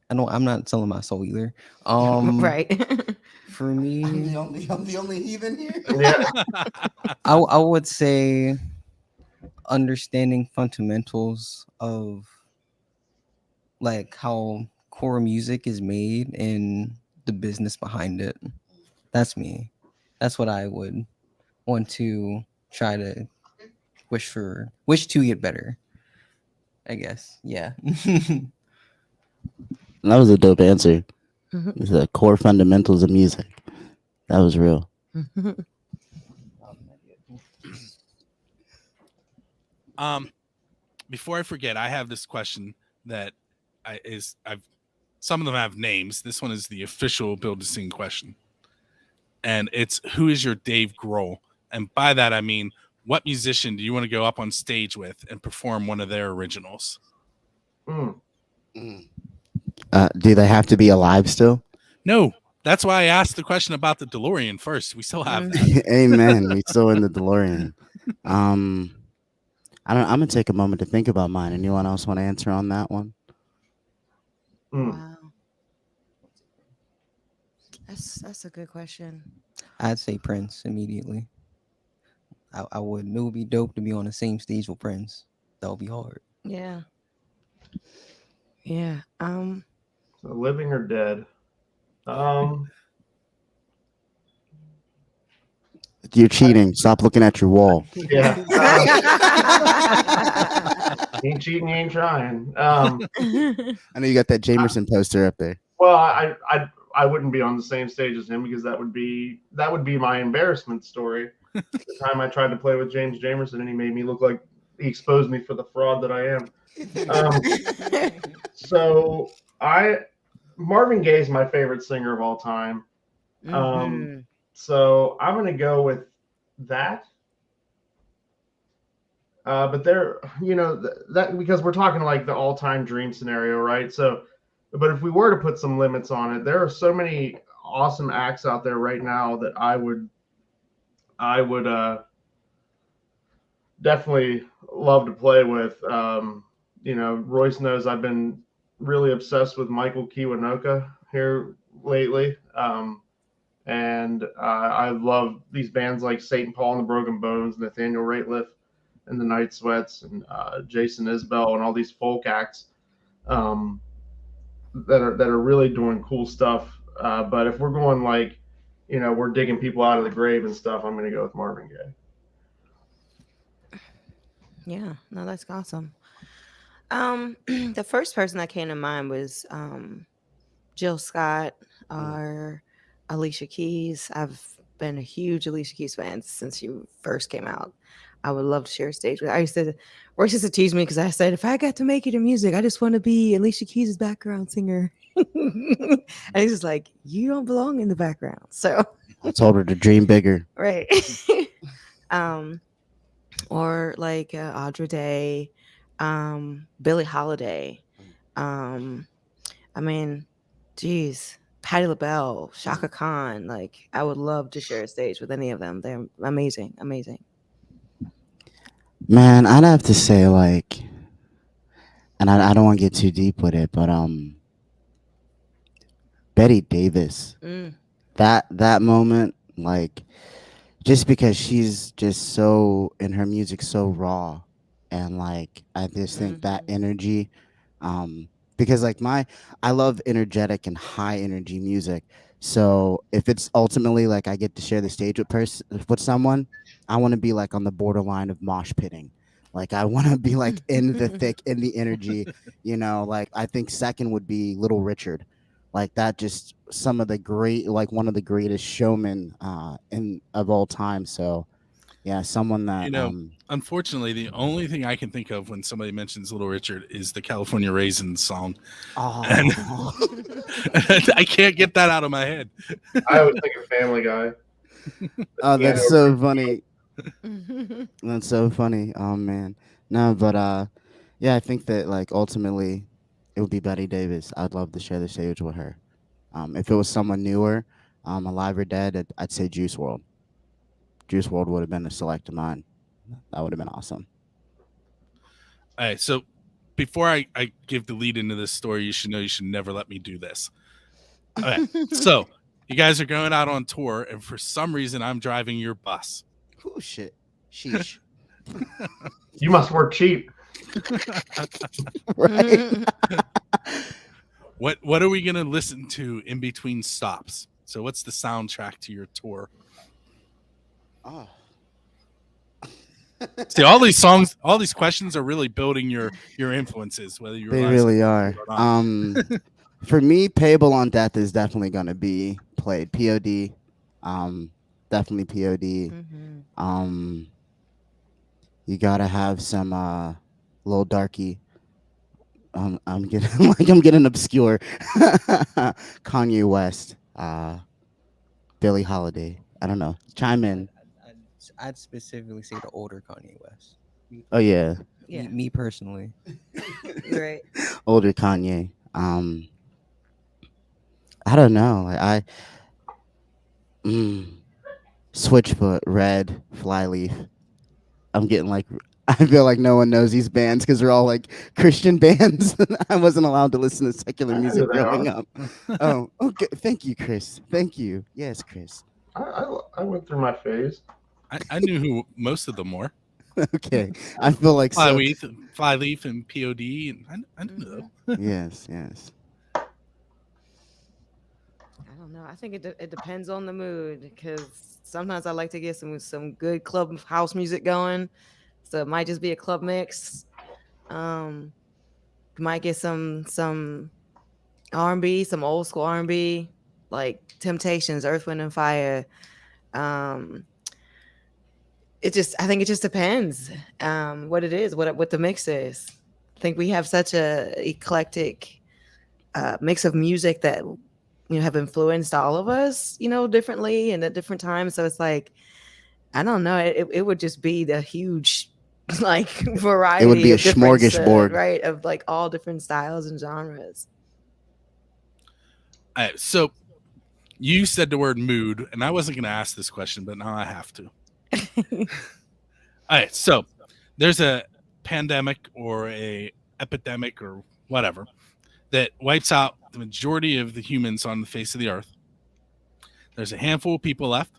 Speaker 5: I'm not selling my soul either.
Speaker 3: Right.
Speaker 5: For me,
Speaker 2: I'm the only heathen here.
Speaker 4: Yeah.
Speaker 5: I would say understanding fundamentals of like how core music is made and the business behind it. That's me. That's what I would want to try to wish to get better. I guess. Yeah.
Speaker 2: That was a dope answer.
Speaker 3: Mhm.
Speaker 2: It's the core fundamentals of music. That was real.
Speaker 1: Before I forget, I have this question that I've some of them have names. This one is the official Build to Sing question, and it's who is your Dave Grohl? And by that I mean, what musician do you want to go up on stage with and perform one of their originals?
Speaker 4: Mm.
Speaker 2: Do they have to be alive still?
Speaker 1: No, that's why I asked the question about the DeLorean first. We still have that.
Speaker 2: Amen. We still in the DeLorean. Um, I don't. I'm gonna take a moment to think about mine. Anyone else want to answer on that one?
Speaker 4: Mm.
Speaker 3: Wow, that's a good question.
Speaker 5: I'd say Prince immediately. I would. It would be dope to be on the same stage with Prince. That would be hard.
Speaker 3: Yeah. Yeah.
Speaker 4: So living or dead? Um,
Speaker 2: You're cheating. Stop looking at your wall.
Speaker 4: yeah. Ain't cheating, you ain't trying.
Speaker 2: I know you got that Jamerson poster up there.
Speaker 4: Well, I wouldn't be on the same stage as him because that would be my embarrassment story. The time I tried to play with James Jamerson and he made me look like he exposed me for the fraud that I am. So I Marvin Gaye is my favorite singer of all time. Um,
Speaker 3: Mhm.
Speaker 4: so I'm gonna go with that. But there, that because we're talking like the all-time dream scenario, right? So, but if we were to put some limits on it, there are so many awesome acts out there right now that I would definitely love to play with. Royce knows I've been really obsessed with Michael Kiwanuka here lately. And I love these bands like Satan Paul and the Broken Bones, Nathaniel Rateliff and the Night Sweats, and Jason Isbell, and all these folk acts um, that are really doing cool stuff. But if we're going like, we're digging people out of the grave and stuff, I'm going to go with Marvin Gaye.
Speaker 3: Yeah. No, that's awesome. The first person that came to mind was Jill Scott or Alicia Keys. I've been a huge Alicia Keys fan since she first came out. I would love to share a stage with her. Royce used to tease me because I said, if I got to make it in music, I just want to be Alicia Keys' background singer. And he's just like, you don't belong in the background. So,
Speaker 2: I told her to dream bigger.
Speaker 3: right. um, or like Audra Day, Billie Holiday. Um, I mean, geez, Patti LaBelle, Shaka Khan. Like, I would love to share a stage with any of them. They're amazing, amazing.
Speaker 2: Man, I'd have to say like, and I don't want to get too deep with it, but Betty Davis.
Speaker 3: Mm,
Speaker 2: That moment, like, just because she's just so in her music so raw, and like I just think that
Speaker 3: mhm.
Speaker 2: energy, because like I love energetic and high energy music. So if it's ultimately like I get to share the stage with someone, I want to be like on the borderline of mosh pitting. Like I want to be like in the thick, in the energy. Like I think second would be Little Richard. Like that, just some of the great, like one of the greatest showmen in of all time. So yeah, someone
Speaker 1: You
Speaker 2: that
Speaker 1: know, unfortunately, the only thing I can think of when somebody mentions Little Richard is the California Raisins song, and
Speaker 2: oh
Speaker 1: I can't get that out of my head.
Speaker 4: I always think of Family Guy.
Speaker 2: oh,
Speaker 4: Piano.
Speaker 2: that's so funny. That's so funny. Oh man. No, but yeah, I think that like ultimately it would be Betty Davis. I'd love to share the stage with her. If it was someone newer, alive or dead, I'd say Juice World. Juice World would have been a select of mine. That would have been awesome.
Speaker 1: All right, so before I give the lead into this story, you should know you should never let me do this. All right, so you guys are going out on tour, and for some reason, I'm driving your bus.
Speaker 2: Oh shit. Sheesh.
Speaker 4: You must work cheap.
Speaker 2: Right.
Speaker 1: What are we gonna listen to in between stops? So what's the soundtrack to your tour?
Speaker 2: Oh.
Speaker 1: See, all these songs, all these questions are really building your influences, whether you
Speaker 2: They
Speaker 1: realize
Speaker 2: really
Speaker 1: it
Speaker 2: are.
Speaker 1: or not.
Speaker 2: For me, Payable on Death is definitely gonna be played. POD. Definitely POD.
Speaker 3: Mhm.
Speaker 2: Um, you gotta have some little darky. I'm getting like I'm getting obscure. Kanye West, Billie Holiday. I don't know. Chime in.
Speaker 5: I'd specifically say the older Kanye West. Me,
Speaker 2: Oh yeah,
Speaker 3: Yeah,
Speaker 5: me personally.
Speaker 3: you're right.
Speaker 2: older Kanye. I don't know. Mm, Switchfoot, Red, Flyleaf. I'm getting like I feel like no one knows these bands because they're all like Christian bands. I wasn't allowed to listen to secular
Speaker 4: I know
Speaker 2: music
Speaker 4: who they
Speaker 2: growing
Speaker 4: are.
Speaker 2: up. Oh, okay. Thank you, Chris. Thank you. Yes, Chris.
Speaker 4: I went through my phase.
Speaker 1: I knew who most of them were.
Speaker 2: Okay, I feel like so.
Speaker 1: Flyleaf, and POD, and I don't know.
Speaker 2: Yes, yes.
Speaker 3: I don't know. I think it depends on the mood because sometimes I like to get some good club house music going. So it might just be a club mix. Um, might get some R&B, some old school R&B, like Temptations, Earth, Wind and Fire. Um, I think it just depends what it is, what the mix is. I think we have such a eclectic mix of music that have influenced all of us, differently and at different times. So it's like I don't know. It would just be the huge like
Speaker 2: It would
Speaker 3: variety
Speaker 2: be a
Speaker 3: of different
Speaker 2: smorgasbord.
Speaker 3: right of like all different styles and genres.
Speaker 1: All right, so you said the word mood, and I wasn't going to ask this question, but now I have to. All right, so there's a pandemic or a epidemic or whatever that wipes out the majority of the humans on the face of the earth. There's a handful of people left.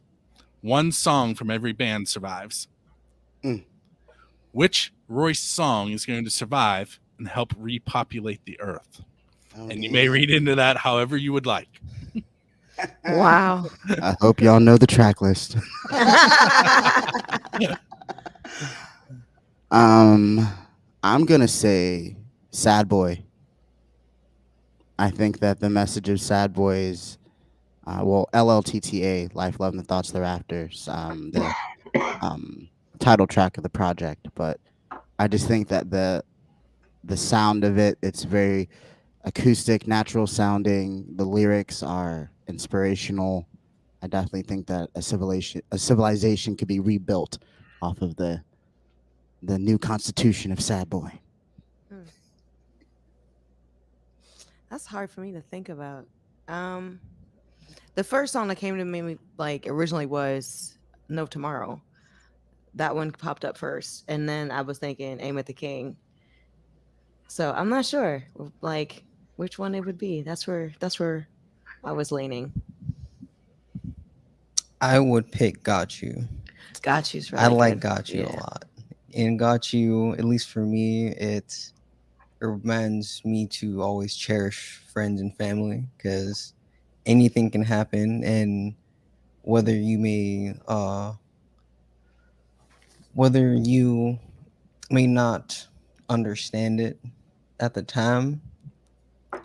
Speaker 1: One song from every band survives.
Speaker 2: Mm.
Speaker 1: Which Royce song is going to survive and help repopulate the earth?
Speaker 2: Oh,
Speaker 1: And you may read into that however you would like.
Speaker 3: Wow.
Speaker 2: I hope y'all know the track list. I'm gonna say Sad Boy. I think that the message of Sad Boy is, LLTTA, Life, Love, and the Thoughts Thereafter, the title track of the project. But I just think that the sound of it, it's very acoustic, natural sounding. The lyrics are inspirational. I definitely think that a civilization could be rebuilt off of the new constitution of Sad Boy.
Speaker 3: Mm. That's hard for me to think about. Um, the first song that came to me like originally was No Tomorrow. That one popped up first, and then I was thinking Aim at the King. So I'm not sure like which one it would be. That's where I was leaning.
Speaker 5: I would pick Got You.
Speaker 3: Got You's
Speaker 5: I
Speaker 3: really
Speaker 5: like
Speaker 3: good.
Speaker 5: Got You a
Speaker 3: Yeah.
Speaker 5: lot. And Got You, at least for me, it reminds me to always cherish friends and family because anything can happen, and whether you may whether you may not understand it at the time,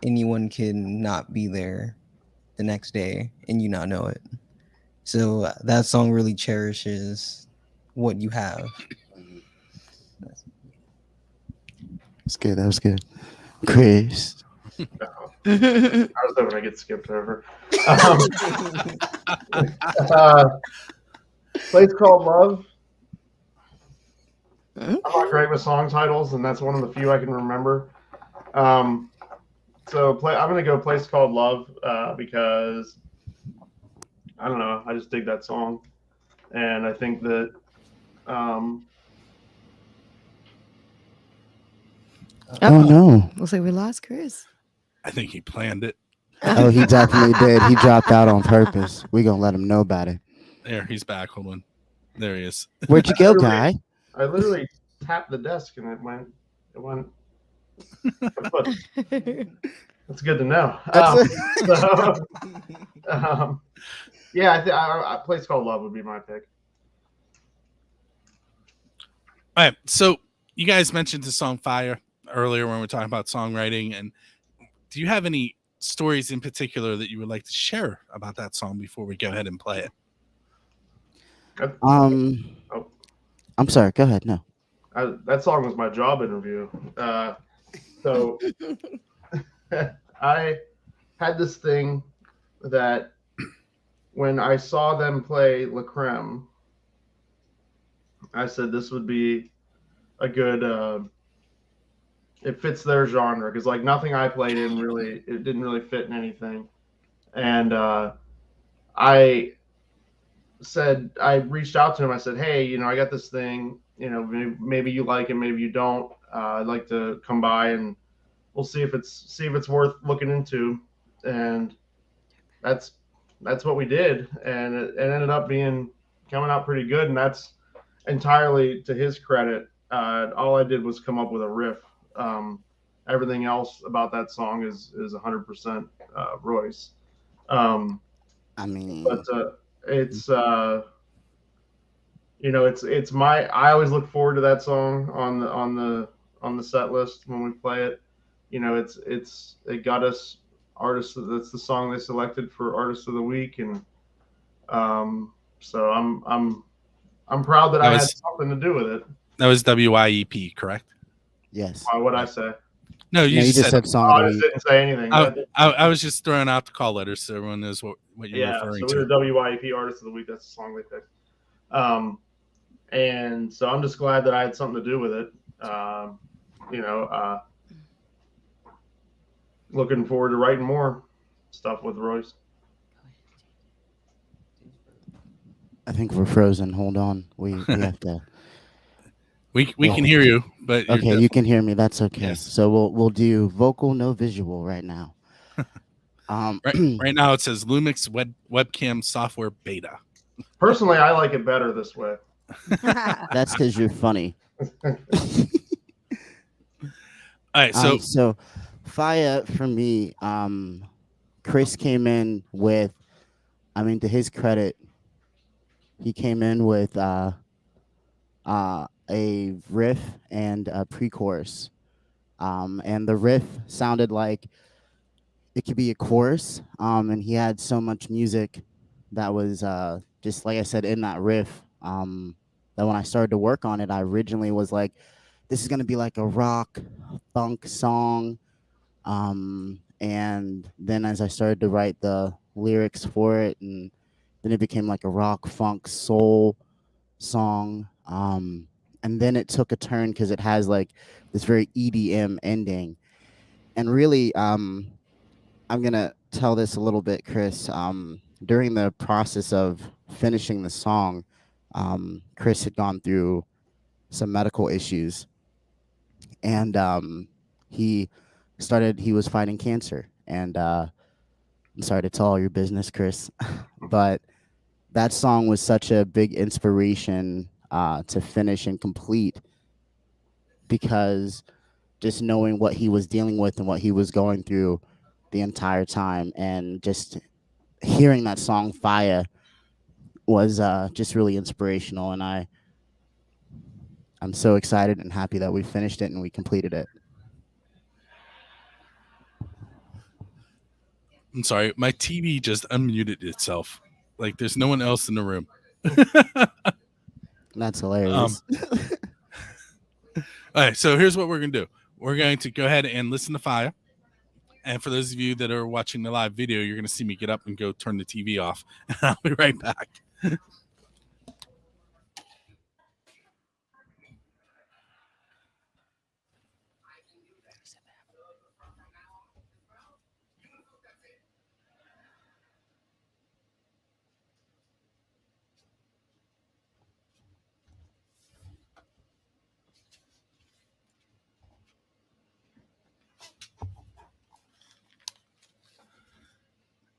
Speaker 5: anyone can not be there the next day and you not know it. So that song really cherishes what you have.
Speaker 2: That's good. That was good. Chris.
Speaker 4: I was hoping I get skipped over. Um, uh, Place Called Love. I'm not great with song titles, and that's one of the few I can remember. I'm going to go Place Called Love because, I don't know, I just dig that song. And I think that um,
Speaker 2: Oh no.
Speaker 3: Looks like we lost Chris.
Speaker 1: I think he planned it.
Speaker 2: Oh, he definitely did. He dropped out on purpose. We gonna let him know about it.
Speaker 1: There, he's back. Hold on. There he is.
Speaker 2: Where'd you go, guy?
Speaker 4: I literally tapped the desk and it went kaput. That's good to know. So, yeah, I think a Place Called Love would be my pick.
Speaker 1: All right. So you guys mentioned the song Fire earlier when we were talking about songwriting. And do you have any stories in particular that you would like to share about that song before we go ahead and play it?
Speaker 2: I'm sorry. Go ahead. No.
Speaker 4: That song was my job interview. So I had this thing that when I saw them play La Creme, I said this would be a good. It fits their genre because like nothing I played in really, it didn't really fit in anything, and I reached out to him. I said, hey, I got this thing. Maybe you like it, maybe you don't. I'd like to come by and we'll see if it's worth looking into. And that's what we did, and it ended up coming out pretty good. And entirely to his credit. All I did was come up with a riff. Um, Everything else about that song is 100% Royce. Um,
Speaker 2: I
Speaker 4: but
Speaker 2: mean,
Speaker 4: it's it's my I always look forward to that song on the set list when we play it. It got us artists. That's the song they selected for artist of the week, and so I'm proud that
Speaker 1: That
Speaker 4: I had
Speaker 1: was
Speaker 4: something to do with it.
Speaker 1: WYEP, correct?
Speaker 2: yes.
Speaker 4: Why would I
Speaker 1: Yeah.
Speaker 4: say?
Speaker 1: No,
Speaker 2: No,
Speaker 1: you
Speaker 2: you
Speaker 1: just
Speaker 2: just
Speaker 1: said.
Speaker 2: said song of
Speaker 4: Oh,
Speaker 2: the
Speaker 4: I just
Speaker 2: week.
Speaker 4: didn't say anything.
Speaker 1: I was just throwing out the call letters so everyone knows what you're
Speaker 4: Yeah,
Speaker 1: referring
Speaker 4: so we were
Speaker 1: to.
Speaker 4: WYEP artist of the week. That's the song they picked. And so I'm just glad that I had something to do with it. Um, you know, Looking forward to writing more stuff with Royce.
Speaker 2: I think we're frozen. Hold on. We have to.
Speaker 1: We can hear you, but you're
Speaker 2: Okay, you can
Speaker 1: definitely
Speaker 2: hear me. That's okay.
Speaker 1: yes.
Speaker 2: So we'll do vocal, no visual right now.
Speaker 1: Right now it says Lumix webcam software beta.
Speaker 4: Personally, I like it better this way.
Speaker 2: That's because you're funny.
Speaker 1: All right, so
Speaker 2: So Faya for me, Chris came in with, I mean, to his credit, he came in with a riff and a pre-chorus. And the riff sounded like it could be a chorus. And he had so much music that was just like I said in that riff. That when I started to work on it, I originally was like, this is gonna be like a rock funk song. And then as I started to write the lyrics for it, and then it became like a rock funk soul song. And then it took a turn because it has like this very EDM ending. And really, I'm gonna tell this a little bit, Chris. During the process of finishing the song, Chris had gone through some medical issues, and he he was fighting cancer. And I'm sorry to tell all your business, Chris, but that song was such a big inspiration to finish and complete because just knowing what he was dealing with and what he was going through the entire time, and just hearing that song "Fire" was just really inspirational. And I'm so excited and happy that we finished it and we completed it.
Speaker 1: I'm sorry, my TV just unmuted itself. Like there's no one else in the room.
Speaker 2: That's
Speaker 1: Um,
Speaker 2: hilarious.
Speaker 1: all right, so here's what we're gonna do. We're going to go ahead and listen to Fire. And for those of you that are watching the live video, you're gonna see me get up and go turn the TV off. And I'll be right back.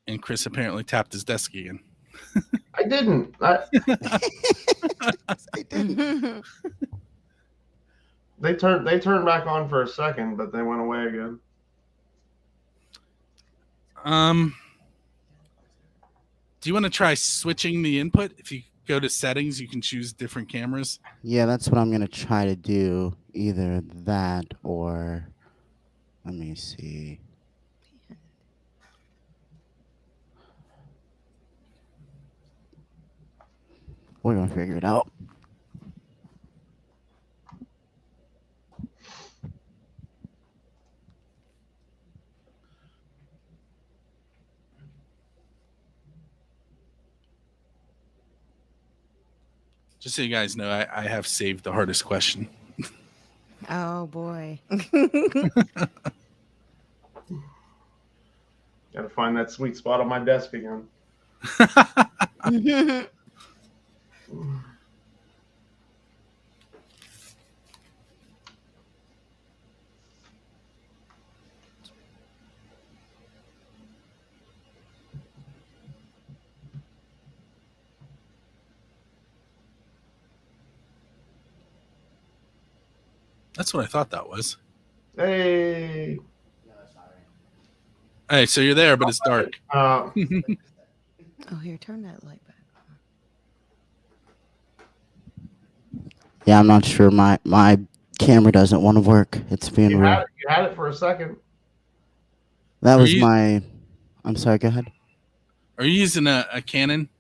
Speaker 1: And Chris apparently tapped his desk again.
Speaker 4: I didn't.
Speaker 2: I didn't.
Speaker 4: They turned back on for a second, but they went away again.
Speaker 1: Do you want to try switching the input? If you go to settings, you can choose different cameras.
Speaker 2: Yeah, that's what I'm gonna try to do. Either that or let me see. We're gonna figure it out.
Speaker 1: Just so you guys know, I have saved the hardest question.
Speaker 3: Oh boy.
Speaker 4: Got to find that sweet spot on my desk again.
Speaker 1: That's what I thought that was.
Speaker 4: Hey.
Speaker 1: Hey, so you're there, but it's dark.
Speaker 3: Oh, here, turn that light back.
Speaker 2: Yeah, I'm not sure. My camera doesn't want to work. It's being
Speaker 4: you
Speaker 2: real.
Speaker 4: had it for a second.
Speaker 2: That
Speaker 1: Are
Speaker 2: was
Speaker 1: you-
Speaker 2: my. I'm sorry. Go ahead.
Speaker 1: Are you using a Canon?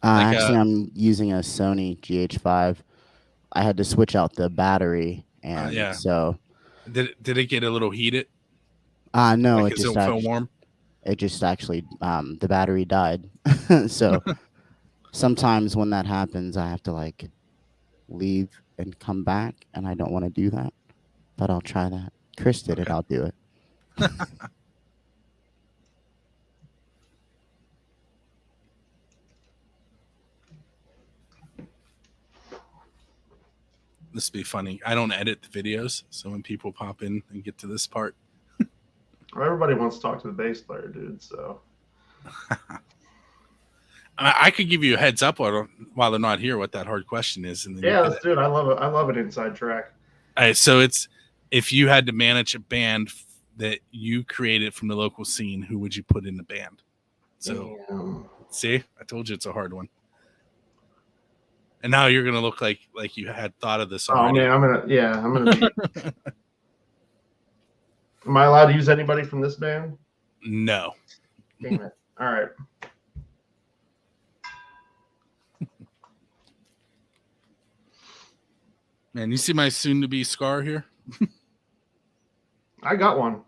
Speaker 1: Like
Speaker 2: Actually, I'm using a Sony GH5. I had to switch out the battery, and
Speaker 1: yeah.
Speaker 2: so.
Speaker 1: Did it get a little heated?
Speaker 2: No,
Speaker 1: Like,
Speaker 2: it
Speaker 1: is
Speaker 2: just
Speaker 1: it feel warm?
Speaker 2: It just actually the battery died. So sometimes when that happens, I have to like leave and come back, and I don't want to do that, but I'll try that. Chris did it.
Speaker 1: Okay.
Speaker 2: I'll do it.
Speaker 1: This would be funny. I don't edit the videos, so when people pop in and get to this part,
Speaker 4: Well, everybody wants to talk to the bass player, dude. So
Speaker 1: I could give you a heads up while they're not here what that hard question is, and then
Speaker 4: yeah, let's do it. I love it. I love an inside track.
Speaker 1: All right, so it's if you had to manage a band that you created from the local scene, who would you put in the band? So, see, I told you it's a hard one. And now you're gonna look like you had thought of this already.
Speaker 4: Oh man, I'm gonna be. Am I allowed to use anybody from this band?
Speaker 1: No.
Speaker 4: Damn it. All right.
Speaker 1: Man, you see my soon-to-be Scar here?
Speaker 4: I got one.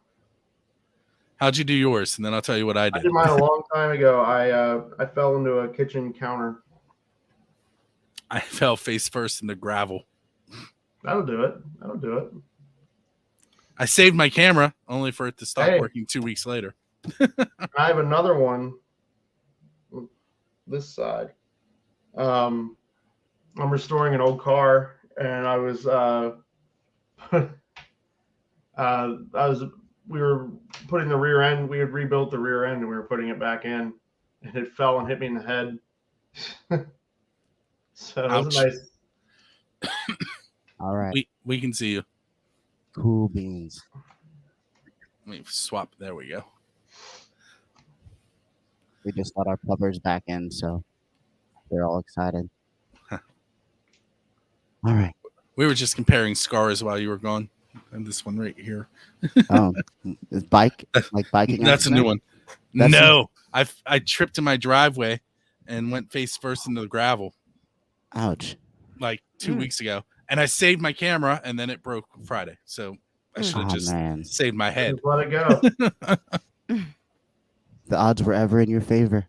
Speaker 1: How'd you do yours? And then I'll tell you what I
Speaker 4: I
Speaker 1: did.
Speaker 4: did mine a long time ago. I fell into a kitchen counter.
Speaker 1: I fell face first in the gravel.
Speaker 4: That'll do it. That'll do it.
Speaker 1: I saved my camera only for it to stop
Speaker 4: Hey.
Speaker 1: working 2 weeks later.
Speaker 4: I have another one. This side. I'm restoring an old car, and I was we were putting the rear end. We had rebuilt the rear end, and we were putting it back in, and it fell and hit me in the head. So it was
Speaker 1: Ouch.
Speaker 4: nice.
Speaker 2: All right.
Speaker 1: We can see you.
Speaker 2: Cool beans.
Speaker 1: Let me swap. There we go.
Speaker 2: We just got our puppers back in, so they're all excited. All right.
Speaker 1: We were just comparing scars while you were gone. And this one right here.
Speaker 2: Oh, bike, like biking.
Speaker 1: That's a new
Speaker 2: accident?
Speaker 1: one.
Speaker 2: That's
Speaker 1: No, I tripped in my driveway and went face first into the gravel
Speaker 2: Ouch.
Speaker 1: like 2 weeks ago. And I saved my camera, and then it broke Friday. So I should have
Speaker 2: Oh,
Speaker 1: just
Speaker 2: man.
Speaker 1: saved my head.
Speaker 4: Just let it go.
Speaker 2: The odds were ever in your favor.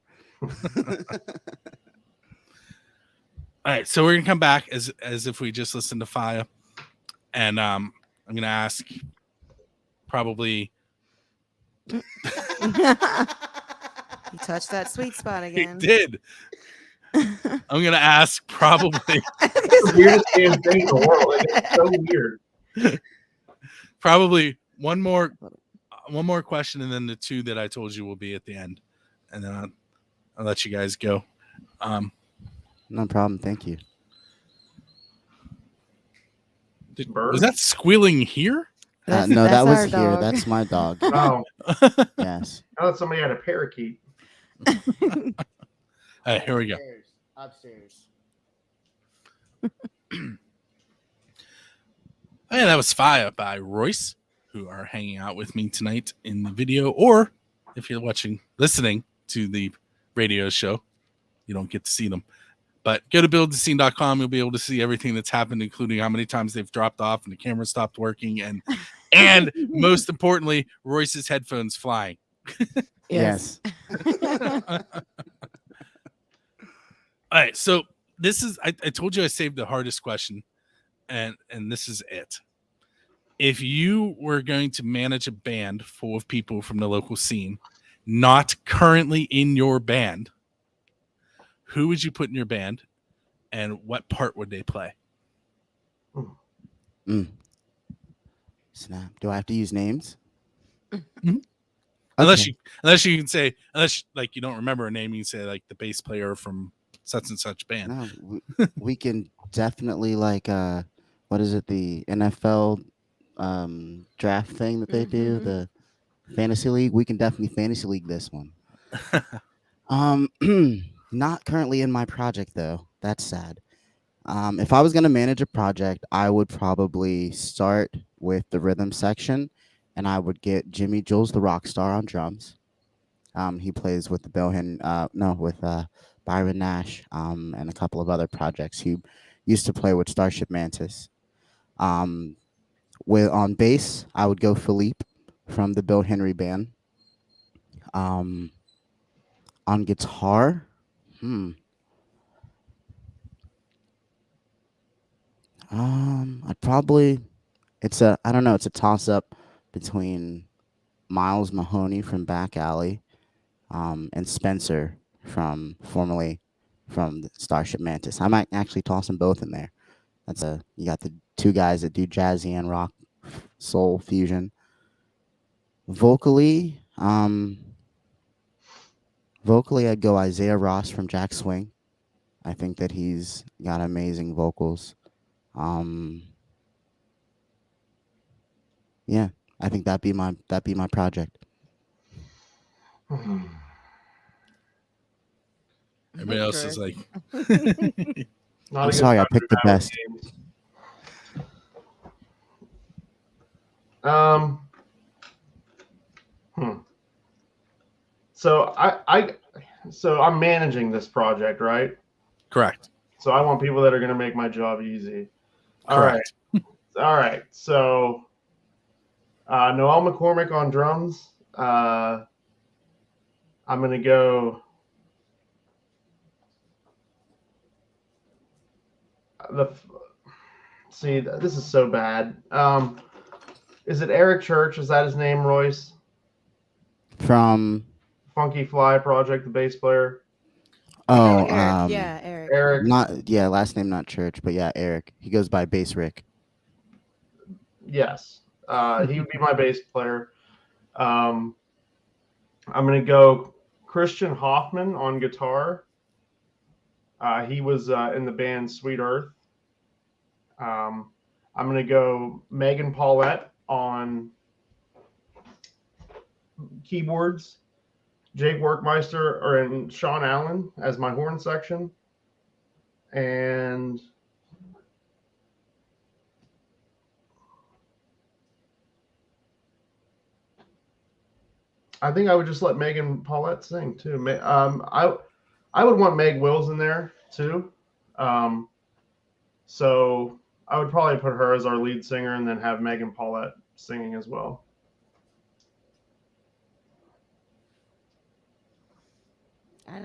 Speaker 1: All right, so we're gonna come back as if we just listened to Fire, and I'm gonna ask probably.
Speaker 3: You touched that sweet spot
Speaker 1: He
Speaker 3: again.
Speaker 1: did. I'm gonna ask probably
Speaker 4: The weirdest damn thing in the world. Like, it's so weird.
Speaker 1: probably one more question, and then the two that I told you will be at the end, and then I'll let you guys go.
Speaker 2: No problem. Thank you.
Speaker 1: Was that squealing here?
Speaker 2: No, that
Speaker 3: that's
Speaker 2: was
Speaker 3: our
Speaker 2: here.
Speaker 3: dog.
Speaker 2: That's my dog.
Speaker 4: Oh,
Speaker 2: Yes.
Speaker 4: I thought somebody had a parakeet.
Speaker 1: All right, here we go.
Speaker 2: Upstairs.
Speaker 1: And that was Fire by Royce, who are hanging out with me tonight in the video, or if you're listening to the radio show, you don't get to see them. But go to buildthescene.com. You'll be able to see everything that's happened, including how many times they've dropped off and the camera stopped working, and most importantly, Royce's headphones flying.
Speaker 2: Yes.
Speaker 1: All right, so this is I told you I saved the hardest question, and this is it. If you were going to manage a band full of people from the local scene, not currently in your band, who would you put in your band, and what part would they play?
Speaker 2: Snap. Do I have to use names?
Speaker 1: Mm-hmm. Unless you can say, unless like you don't remember a name, you can say like the bass player from such and such band.
Speaker 2: No, we can definitely like what is it, the NFL draft thing that they do,
Speaker 3: Mhm.
Speaker 2: the fantasy league. We can definitely fantasy league this one. Not currently in my project though. That's sad. If I was gonna manage a project, I would probably start with the rhythm section, and I would get Jimmy Jules, the rock star, on drums. He plays with the no, with Byron Nash, and a couple of other projects. He used to play with Starship Mantis. Um, with on bass, I would go Philippe from the Bill Henry band. Um, on guitar, hmm, I'd probably I don't know, it's a toss up between Miles Mahoney from Back Alley, and Spencer from formerly from the Starship Mantis. I might actually toss them both in there. You got the two guys that do jazzy and rock soul fusion. Vocally, I'd go Isaiah Ross from Jack Swing. I think that he's got amazing vocals. Um, yeah, I think that'd be my project.
Speaker 1: Everybody else is
Speaker 3: Okay.
Speaker 1: like,
Speaker 4: Not
Speaker 2: I'm
Speaker 4: a good
Speaker 2: sorry, I
Speaker 4: time to
Speaker 2: picked the
Speaker 4: battle
Speaker 2: best.
Speaker 4: games. Um. Hmm. So so I'm managing this project, right?
Speaker 1: correct,
Speaker 4: So I want people that are going to make my job easy. All right.
Speaker 1: correct.
Speaker 4: All right. So Noel McCormick on drums. I'm going to go. The See, this is so bad. Is it Eric Church? Is that his name, Royce?
Speaker 2: From
Speaker 4: Funky Fly Project, the bass player.
Speaker 3: Oh,
Speaker 2: oh,
Speaker 3: Eric. Yeah, Eric.
Speaker 4: Eric.
Speaker 2: not yeah, last name not Church, but yeah, Eric. He goes by Bass Rick.
Speaker 4: Yes. He would be my bass player. Um, I'm going to go Christian Hoffman on guitar. He was in the band Sweet Earth. I'm going to go Megan Paulette on keyboards, Jake Workmeister and Sean Allen as my horn section. And I think I would just let Megan Paulette sing too. I would want Meg Wills in there too. So I would probably put her as our lead singer and then have Megan Paulette singing as well.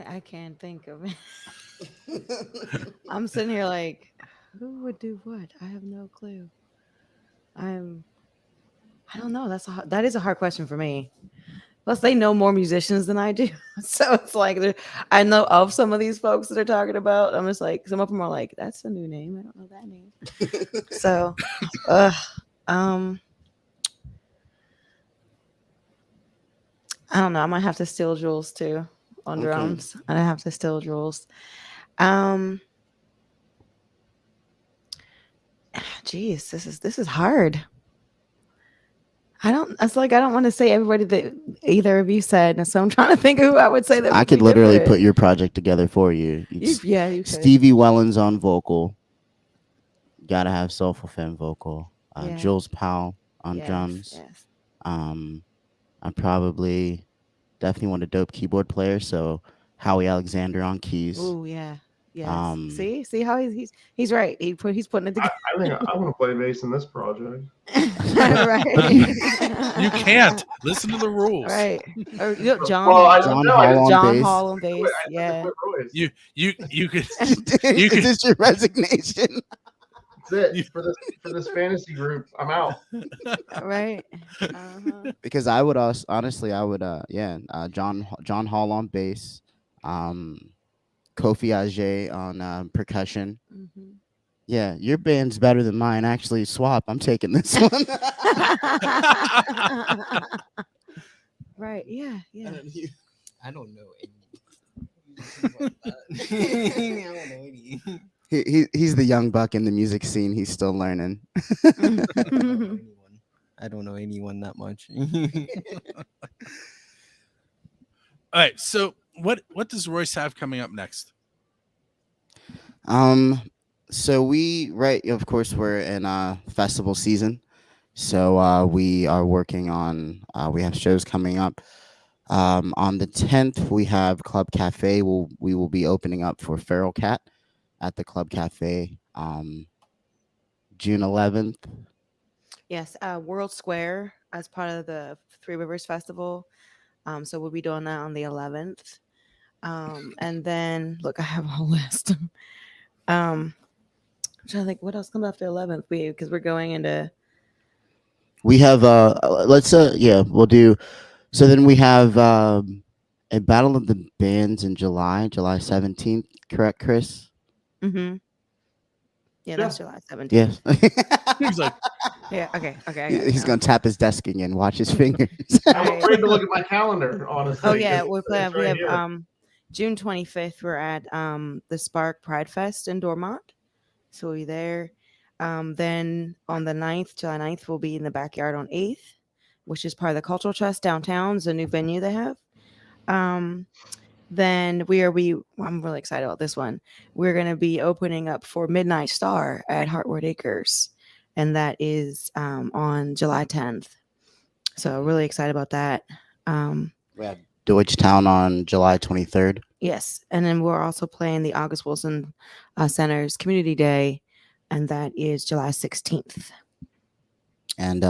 Speaker 3: I can't think of it. I'm sitting here like, who would do what? I have no clue. I don't know. That is a hard question for me. Plus, they know more musicians than I do, so it's like I know of some of these folks that are talking about. I'm just like, some of them are like, that's a new name. I don't know that name. So, um, I don't know. I might have to steal Jules too on
Speaker 2: Okay.
Speaker 3: drums. I have to steal Jules. Um, Geez, this is hard. I don't. It's like I don't want to say everybody that either of you said, and so I'm trying to think of who I would say that
Speaker 2: I
Speaker 3: would
Speaker 2: could
Speaker 3: be
Speaker 2: literally
Speaker 3: different.
Speaker 2: put your project together for you.
Speaker 3: Yeah, you could.
Speaker 2: Stevie Wellens on vocal. Gotta have Soulful Femme vocal.
Speaker 3: Yeah.
Speaker 2: Jules Powell on
Speaker 3: Yes,
Speaker 2: drums.
Speaker 3: yes.
Speaker 2: Um, I probably definitely want a dope keyboard player, so Howie Alexander on keys.
Speaker 3: Oh yeah, yes.
Speaker 2: Um,
Speaker 3: See how he's right. He's putting it together.
Speaker 4: I think I want to play bass in this project.
Speaker 3: Right.
Speaker 1: You can't listen to the rules.
Speaker 3: Right. Or John.
Speaker 4: Well, I
Speaker 2: John
Speaker 4: don't know.
Speaker 2: Hall on
Speaker 3: John
Speaker 2: bass.
Speaker 3: Hall on bass.
Speaker 4: I had to
Speaker 3: Yeah.
Speaker 4: put Royce.
Speaker 1: You could
Speaker 2: Is
Speaker 1: could-
Speaker 2: this your resignation?
Speaker 4: That's it for this fantasy group. I'm out.
Speaker 3: Right. Uh-huh.
Speaker 2: Because I would honestly, I would John Hall on bass, Kofi Ajay on percussion.
Speaker 3: Mhm.
Speaker 2: Yeah, your band's better than mine. Actually, swap. I'm taking this one.
Speaker 3: Right. Yeah. Yeah.
Speaker 5: I don't know any musicians like that. I don't know any.
Speaker 2: He's the young buck in the music scene. He's still learning.
Speaker 5: I don't know anyone that much.
Speaker 1: All right. So what does Royce have coming up next?
Speaker 2: Um, so right, of course, we're in festival season. So we are working on. We have shows coming up. On the 10th, we have Club Cafe. We will be opening up for Feral Cat at the Club Cafe. June 11th.
Speaker 3: Yes, World Square as part of the Three Rivers Festival. So we'll be doing that on the 11th. And then look, I have a whole list. I'm trying to think what else comes after 11th. Because we're going into
Speaker 2: We have let's yeah, we'll do. So then we have a Battle of the Bands in July 17th. Correct, Chris?
Speaker 3: yeah,
Speaker 4: Yeah.
Speaker 3: that's July 17th.
Speaker 2: Yes.
Speaker 1: He's like,
Speaker 3: Yeah, okay, I got it
Speaker 2: He's
Speaker 3: now.
Speaker 2: gonna tap his desk again. Watch his fingers.
Speaker 4: I'm
Speaker 3: Right.
Speaker 4: afraid to look at my calendar, honestly.
Speaker 3: Oh yeah,
Speaker 4: It's
Speaker 3: we
Speaker 4: right
Speaker 3: have
Speaker 4: here.
Speaker 3: June 25th. We're at the Spark Pride Fest in Dormont, so we'll be there. Then on the 9th, July 9th, we'll be in the Backyard on 8th, which is part of the Cultural Trust downtown. It's a new venue they have. Then I'm really excited about this one. We're going to be opening up for Midnight Star at Heartwood Acres, and that is on July 10th. So really excited about that.
Speaker 2: We have Deutschtown on July 23rd.
Speaker 3: Yes, and then we're also playing the August Wilson Center's Community Day, and that is July 16th.
Speaker 2: And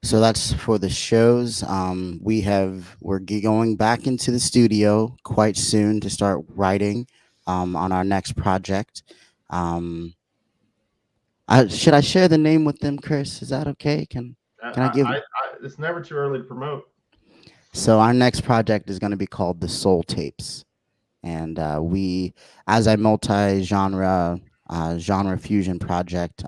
Speaker 2: so that's for the shows. We're going back into the studio quite soon to start writing on our next project. Should I share the name with them, Chris? Is that okay? Can I give?
Speaker 4: It's never too early to promote.
Speaker 2: So our next project is going to be called the Soul Tapes, and we, as a multi-genre genre fusion project,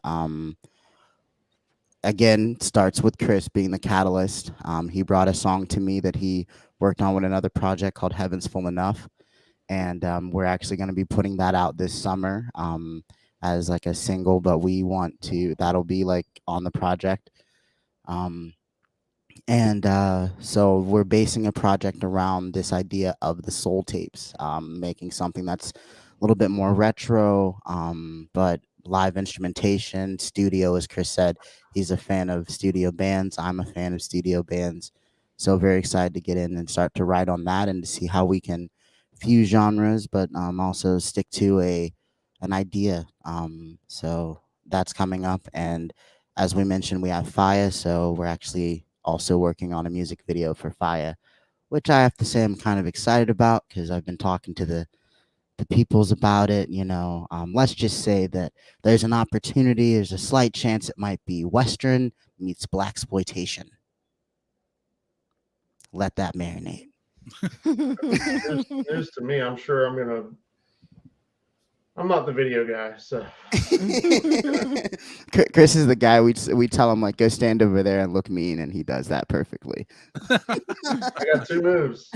Speaker 2: again starts with Chris being the catalyst. He brought a song to me that he worked on with another project called Heaven's Full Enough, and we're actually going to be putting that out this summer as like a single. But that'll be like on the project. And so we're basing a project around this idea of the soul tapes, making something that's a little bit more retro, but live instrumentation, studio, as Chris said. He's a fan of studio bands. I'm a fan of studio bands. So very excited to get in and start to write on that and to see how we can fuse genres, but also stick to an idea. So that's coming up. And as we mentioned, we have Faya, so we're actually also working on a music video for Faya, which I have to say I'm kind of excited about because I've been talking to the peoples about it. Let's just say that there's an opportunity. There's a slight chance it might be Western meets black exploitation. Let that marinate.
Speaker 4: News to me. I'm sure I'm not the video guy, so
Speaker 2: Chris is the guy we tell him like go stand over there and look mean, and he does that perfectly.
Speaker 4: I got two moves.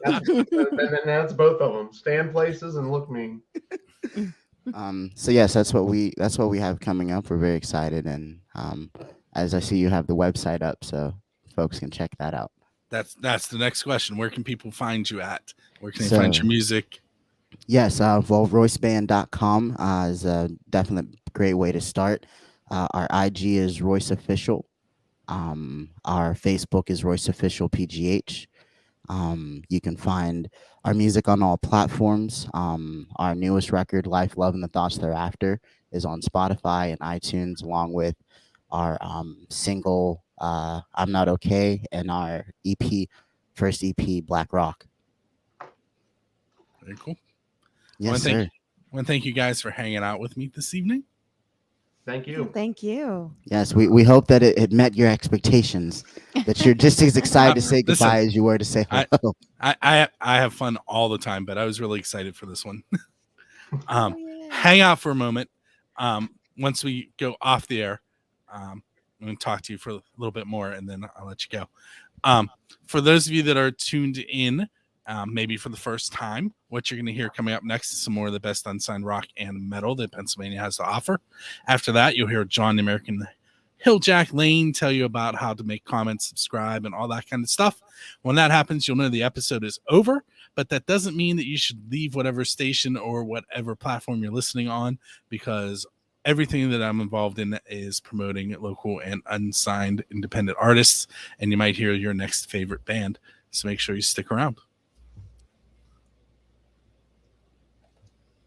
Speaker 4: And that's both of them: stand places and look mean.
Speaker 2: So yes, that's what we have coming up. We're very excited, and as I see, you have the website up, so folks can check that out.
Speaker 1: That's the next question. Where can people find you at? Where can they find your music?
Speaker 2: Yes, RoyceBand.com is a definite great way to start. Our IG is Royce Official. Our Facebook is Royce Official PGH. You can find our music on all platforms. Our newest record, Life, Love, and the Thoughts Thereafter, is on Spotify and iTunes, along with our single, I'm Not Okay, and our first EP, Black Rock.
Speaker 1: Very cool.
Speaker 2: Yes, sir.
Speaker 1: I want to thank you guys for hanging out with me this evening.
Speaker 4: Thank you.
Speaker 3: Thank you.
Speaker 2: Yes, we hope that it met your expectations, that you're just as excited to say goodbye as you were to say hello.
Speaker 1: I have fun all the time, but I was really excited for this one.
Speaker 3: Oh, yeah.
Speaker 1: Hang out for a moment. Once we go off the air, I'm going to talk to you for a little bit more, and then I'll let you go. For those of you that are tuned in maybe for the first time. What you're going to hear coming up next is some more of the best unsigned rock and metal that Pennsylvania has to offer. After that, you'll hear John the American Hilljack Lane tell you about how to make comments, subscribe, and all that kind of stuff. When that happens, you'll know the episode is over, but that doesn't mean that you should leave whatever station or whatever platform you're listening on, because everything that I'm involved in is promoting local and unsigned independent artists, and you might hear your next favorite band. So make sure you stick around.